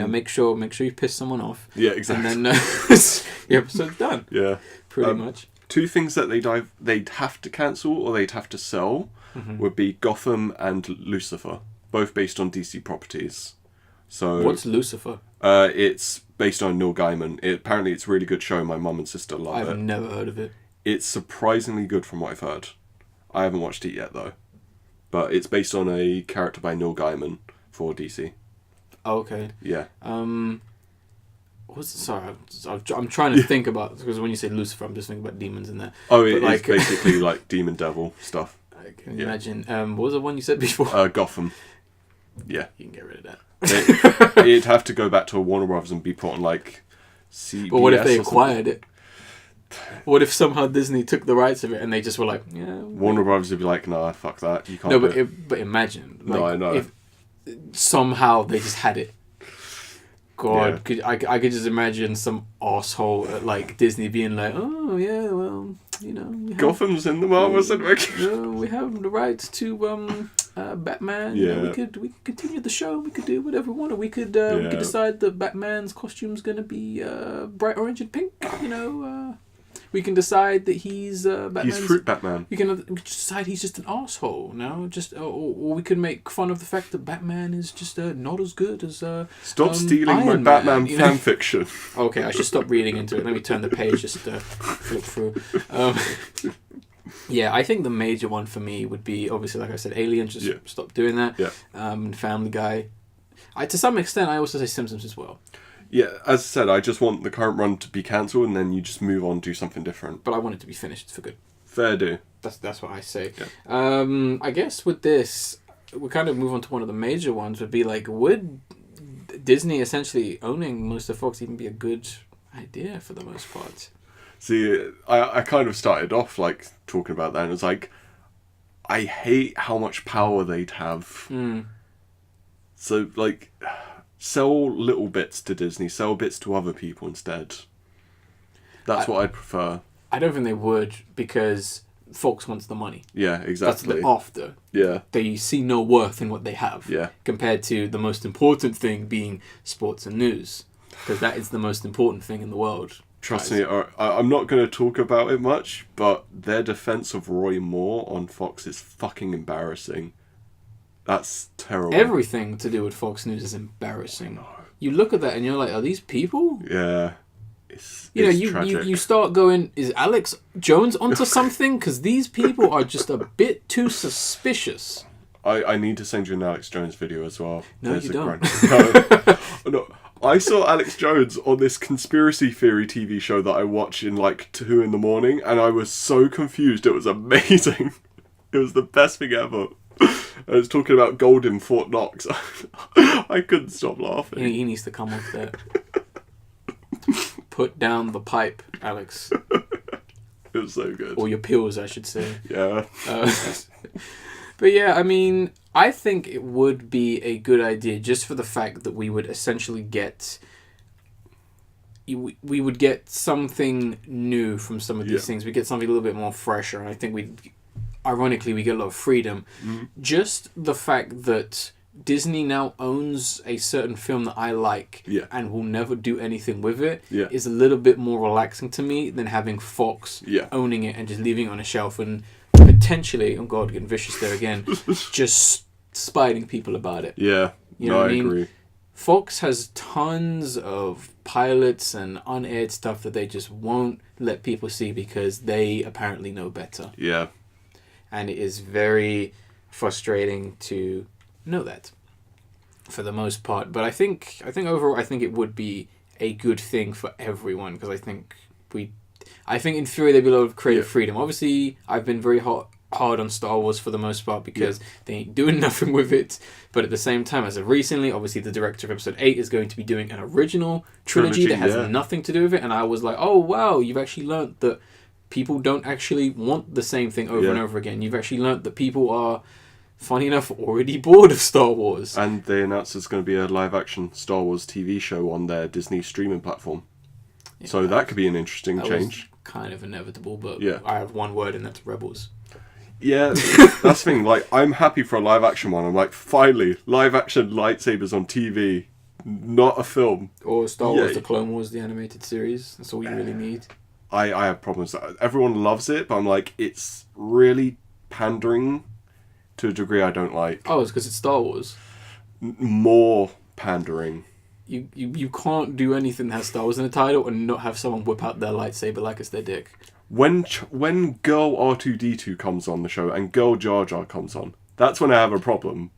Make sure you piss someone off. Yeah, exactly. And then the episode's done. Yeah, pretty much. 2 things that they'd have to cancel or they'd have to sell would be Gotham and Lucifer, both based on DC properties. So what's Lucifer? It's based on Neil Gaiman. Apparently, it's a really good show. My mum and sister love it. I've never heard of it. It's surprisingly good from what I've heard. I haven't watched it yet though. But it's based on a character by Neil Gaiman for DC. Okay. Yeah. Sorry, I'm trying to think about, because when you say Lucifer, I'm just thinking about demons in there. Oh, it's basically like demon devil stuff. I can imagine. What was the one you said before? Gotham. Yeah. You can get rid of that. It'd have to go back to Warner Brothers and be put on like CBS. But what if they acquired it? What if somehow Disney took the rights of it and they just were like, yeah... Warner Brothers would be like, nah, fuck that. You can't No, but imagine. Like, no, I know. If somehow they just had it. God, I could just imagine some asshole at like Disney being like, oh, yeah, well, Gotham's in the Marvel Cinematic. We have the rights to Batman. Yeah. We could continue the show. We could do whatever we want. We could decide that Batman's costume's going to be bright orange and pink. We can decide that he's Batman. He's Fruit Batman. We can just decide he's just an asshole. No, just or we can make fun of the fact that Batman is just not as good as. Stop stealing Iron my Man, Batman you know? fan fiction. Okay, I should stop reading into it. Let me turn the page, just flip through. Yeah, I think the major one for me would be, obviously, like I said, Aliens. Just stop doing that. Yeah. Family Guy. To some extent, I also say Simpsons as well. Yeah, as I said, I just want the current run to be cancelled, and then you just move on, do something different. But I want it to be finished for good. Fair do. That's what I say. Yeah. I guess with this, we kind of move on to one of the major ones. Would be like, would Disney essentially owning most of Fox even be a good idea for the most part? See, I kind of started off like talking about that, and it's like, I hate how much power they'd have. So like, sell little bits to Disney, sell bits to other people instead. That's what I'd prefer. I don't think they would, because Fox wants the money. Yeah, exactly. That's what they're after. Yeah. They see no worth in what they have. Yeah. Compared to the most important thing being sports and news, because that is the most important thing in the world. Trust me, I'm not going to talk about it much, but their defense of Roy Moore on Fox is fucking embarrassing. That's terrible. Everything to do with Fox News is embarrassing. You look at that and you're like, are these people? Yeah. It's tragic. You start going, is Alex Jones onto something? Because these people are just a bit too suspicious. I need to send you an Alex Jones video as well. No, you don't. No. I saw Alex Jones on this conspiracy theory TV show that I watch in like 2 a.m, and I was so confused. It was amazing. It was the best thing ever. I was talking about gold in Fort Knox. I couldn't stop laughing. He needs to come off there. Put down the pipe, Alex. It was so good. Or your pills, I should say. Yeah. But yeah, I mean, I think it would be a good idea just for the fact that we would essentially get... We would get something new from some of these things. We get something a little bit more fresher. And I think ironically, we get a lot of freedom. Just the fact that Disney now owns a certain film that I like and will never do anything with it is a little bit more relaxing to me than having Fox owning it and just leaving it on a shelf and potentially, oh god, getting vicious there again, just spiting people about it. Yeah, you know what I mean? agree. Fox has tons of pilots and unaired stuff that they just won't let people see because they apparently know better. Yeah. And it is very frustrating to know that for the most part. But I think overall, I think it would be a good thing for everyone, because I think in theory there'd be a lot of creative freedom. Obviously, I've been very hard on Star Wars for the most part because they ain't doing nothing with it. But at the same time, as of recently, obviously the director of Episode 8 is going to be doing an original trilogy that has nothing to do with it. And I was like, oh wow, you've actually learned that people don't actually want the same thing over and over again. You've actually learnt that people are, funny enough, already bored of Star Wars. And they announced there's going to be a live-action Star Wars TV show on their Disney streaming platform. Yeah, so that could be an interesting change. Kind of inevitable, but I have one word, and that's Rebels. Yeah, that's the thing. Like, I'm happy for a live-action one. I'm like, finally, live-action lightsabers on TV, not a film. Or Star Wars: The Clone Wars, the animated series. That's all you really need. I have problems. Everyone loves it, but I'm like, it's really pandering to a degree I don't like. Oh, it's because it's Star Wars. More pandering. You can't do anything that has Star Wars in the title and not have someone whip out their lightsaber like it's their dick. When girl R2-D2 comes on the show and girl Jar Jar comes on, that's when I have a problem.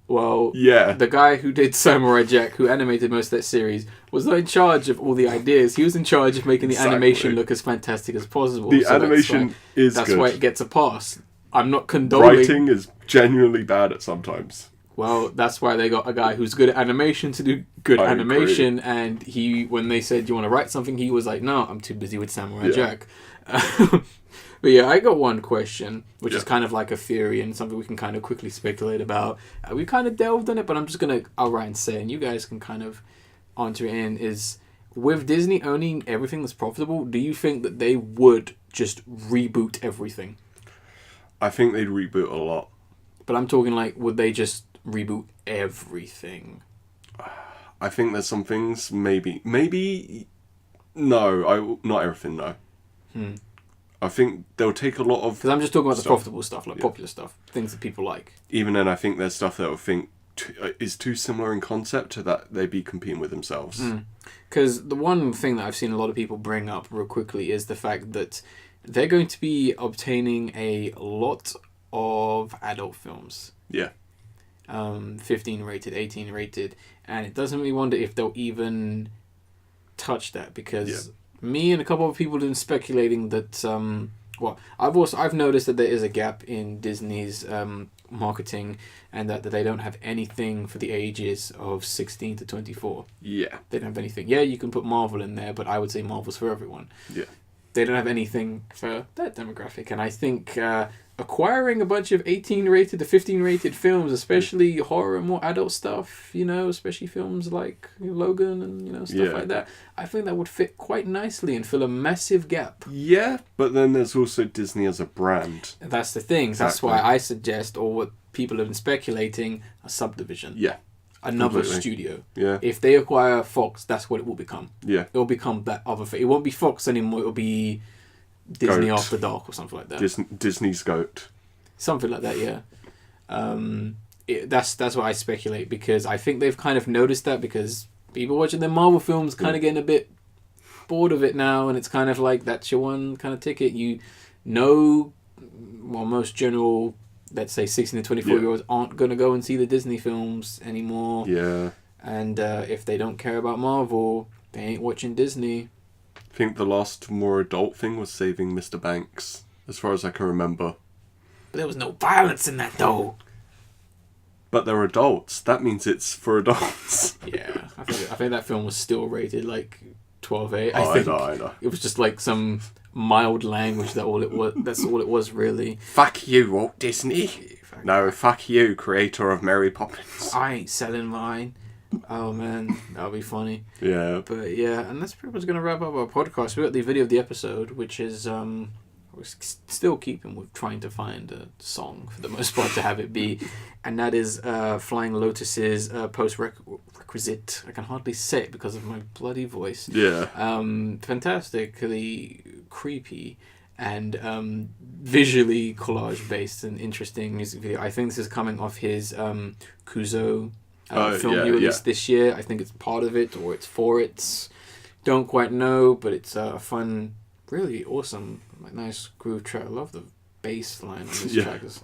Well, the guy who did Samurai Jack, who animated most of that series, was not in charge of all the ideas. He was in charge of making the animation look as fantastic as possible. The animation is good. That's why it gets a pass. I'm not condoning... Writing is genuinely bad at sometimes. Well, that's why they got a guy who's good at animation to do good animation. Agree. And when they said, do you want to write something? He was like, no, I'm too busy with Samurai Jack. But yeah, I got one question, which is kind of like a theory and something we can kind of quickly speculate about. We kind of delved on it, but I'm just going to outright say, and you guys can kind of answer it in, is with Disney owning everything that's profitable, do you think that they would just reboot everything? I think they'd reboot a lot. But I'm talking like, would they just reboot everything? I think there's some things, maybe, no, not everything, no. I think they'll take a lot of... Because I'm just talking about the stuff. profitable stuff, like popular stuff, things that people like. Even then, I think there's stuff that I think is too similar in concept to that they'd be competing with themselves. Because the one thing that I've seen a lot of people bring up real quickly is the fact that they're going to be obtaining a lot of adult films. Yeah. 15 rated, 18 rated, and it doesn't really wonder if they'll even touch that, because me and a couple of people have been speculating that I've noticed that there is a gap in Disney's marketing, and that they don't have anything for the ages of 16 to 24. Yeah. They don't have anything. Yeah, you can put Marvel in there, but I would say Marvel's for everyone. Yeah. They don't have anything for that demographic, and I think acquiring a bunch of 18 rated to 15 rated films, especially horror and more adult stuff, especially films like Logan and stuff like that, I think that would fit quite nicely and fill a massive gap. Yeah, but then there's also Disney as a brand. That's the thing. Exactly. That's why I suggest, or what people have been speculating, a subdivision. Yeah. Another studio. Yeah. If they acquire Fox, that's what it will become. Yeah. It will become that other thing. It won't be Fox anymore. It will be Disney Goat. After Dark or something like that. Disney's Goat. Something like that, yeah. That's what I speculate, because I think they've kind of noticed that, because people watching their Marvel films kind of getting a bit bored of it now, and it's kind of like, that's your one kind of ticket. Most general, let's say 16 to 24-year-olds aren't going to go and see the Disney films anymore. Yeah. And if they don't care about Marvel, they ain't watching Disney. I think the last more adult thing was Saving Mr. Banks, as far as I can remember. But there was no violence in that, though. But they're adults. That means it's for adults. Yeah. I think that film was still rated like 12A. I know. It was just like some mild language. That's all it was, really. Fuck you, Walt Disney. No, fuck you, creator of Mary Poppins. I ain't selling mine. Oh man, that'll be funny. Yeah. But yeah, and that's pretty much gonna wrap up our podcast. We got the video of the episode, which is we're still keeping with trying to find a song for the most part to have it be, and that is Flying Lotus's Requisite. I can hardly say it because of my bloody voice. Yeah. Fantastically creepy and visually collage based and interesting music video. I think this is coming off his Kuzo film he released this year. I think it's part of it, or it's for it. Don't quite know, but it's a fun, really awesome, nice groove track. I love the bass line on this track. It's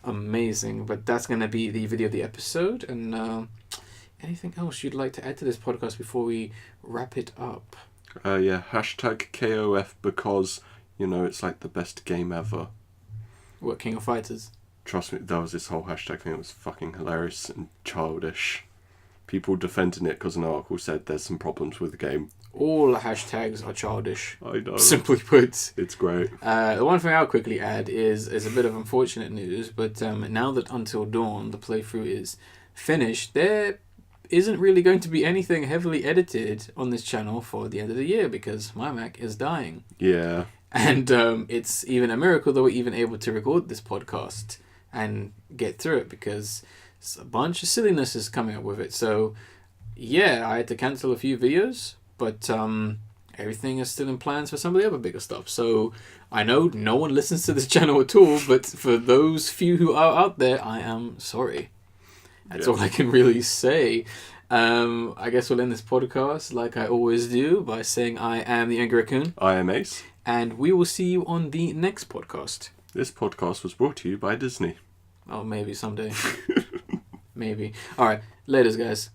amazing. But that's going to be the video of the episode. And anything else you'd like to add to this podcast before we wrap it up? Hashtag KOF, because, it's like the best game ever. What, King of Fighters? Trust me, that was this whole hashtag thing. It was fucking hilarious and childish. People defending it because an article said there's some problems with the game. All hashtags are childish. I know. Simply put. It's great. The one thing I'll quickly add is a bit of unfortunate news, but now that Until Dawn, the playthrough, is finished, there isn't really going to be anything heavily edited on this channel for the end of the year, because my Mac is dying. Yeah. And it's even a miracle that we're even able to record this podcast and get through it, because a bunch of silliness is coming up with it. So yeah, I had to cancel a few videos, but everything is still in plans for some of the other bigger stuff. So I know no one listens to this channel at all, but for those few who are out there, I am sorry. That's all I can really say. I guess we'll end this podcast like I always do by saying I am the Angry Raccoon. I am Ace. And we will see you on the next podcast. This podcast was brought to you by Disney. Oh, maybe someday. Maybe. All right. Laters, guys.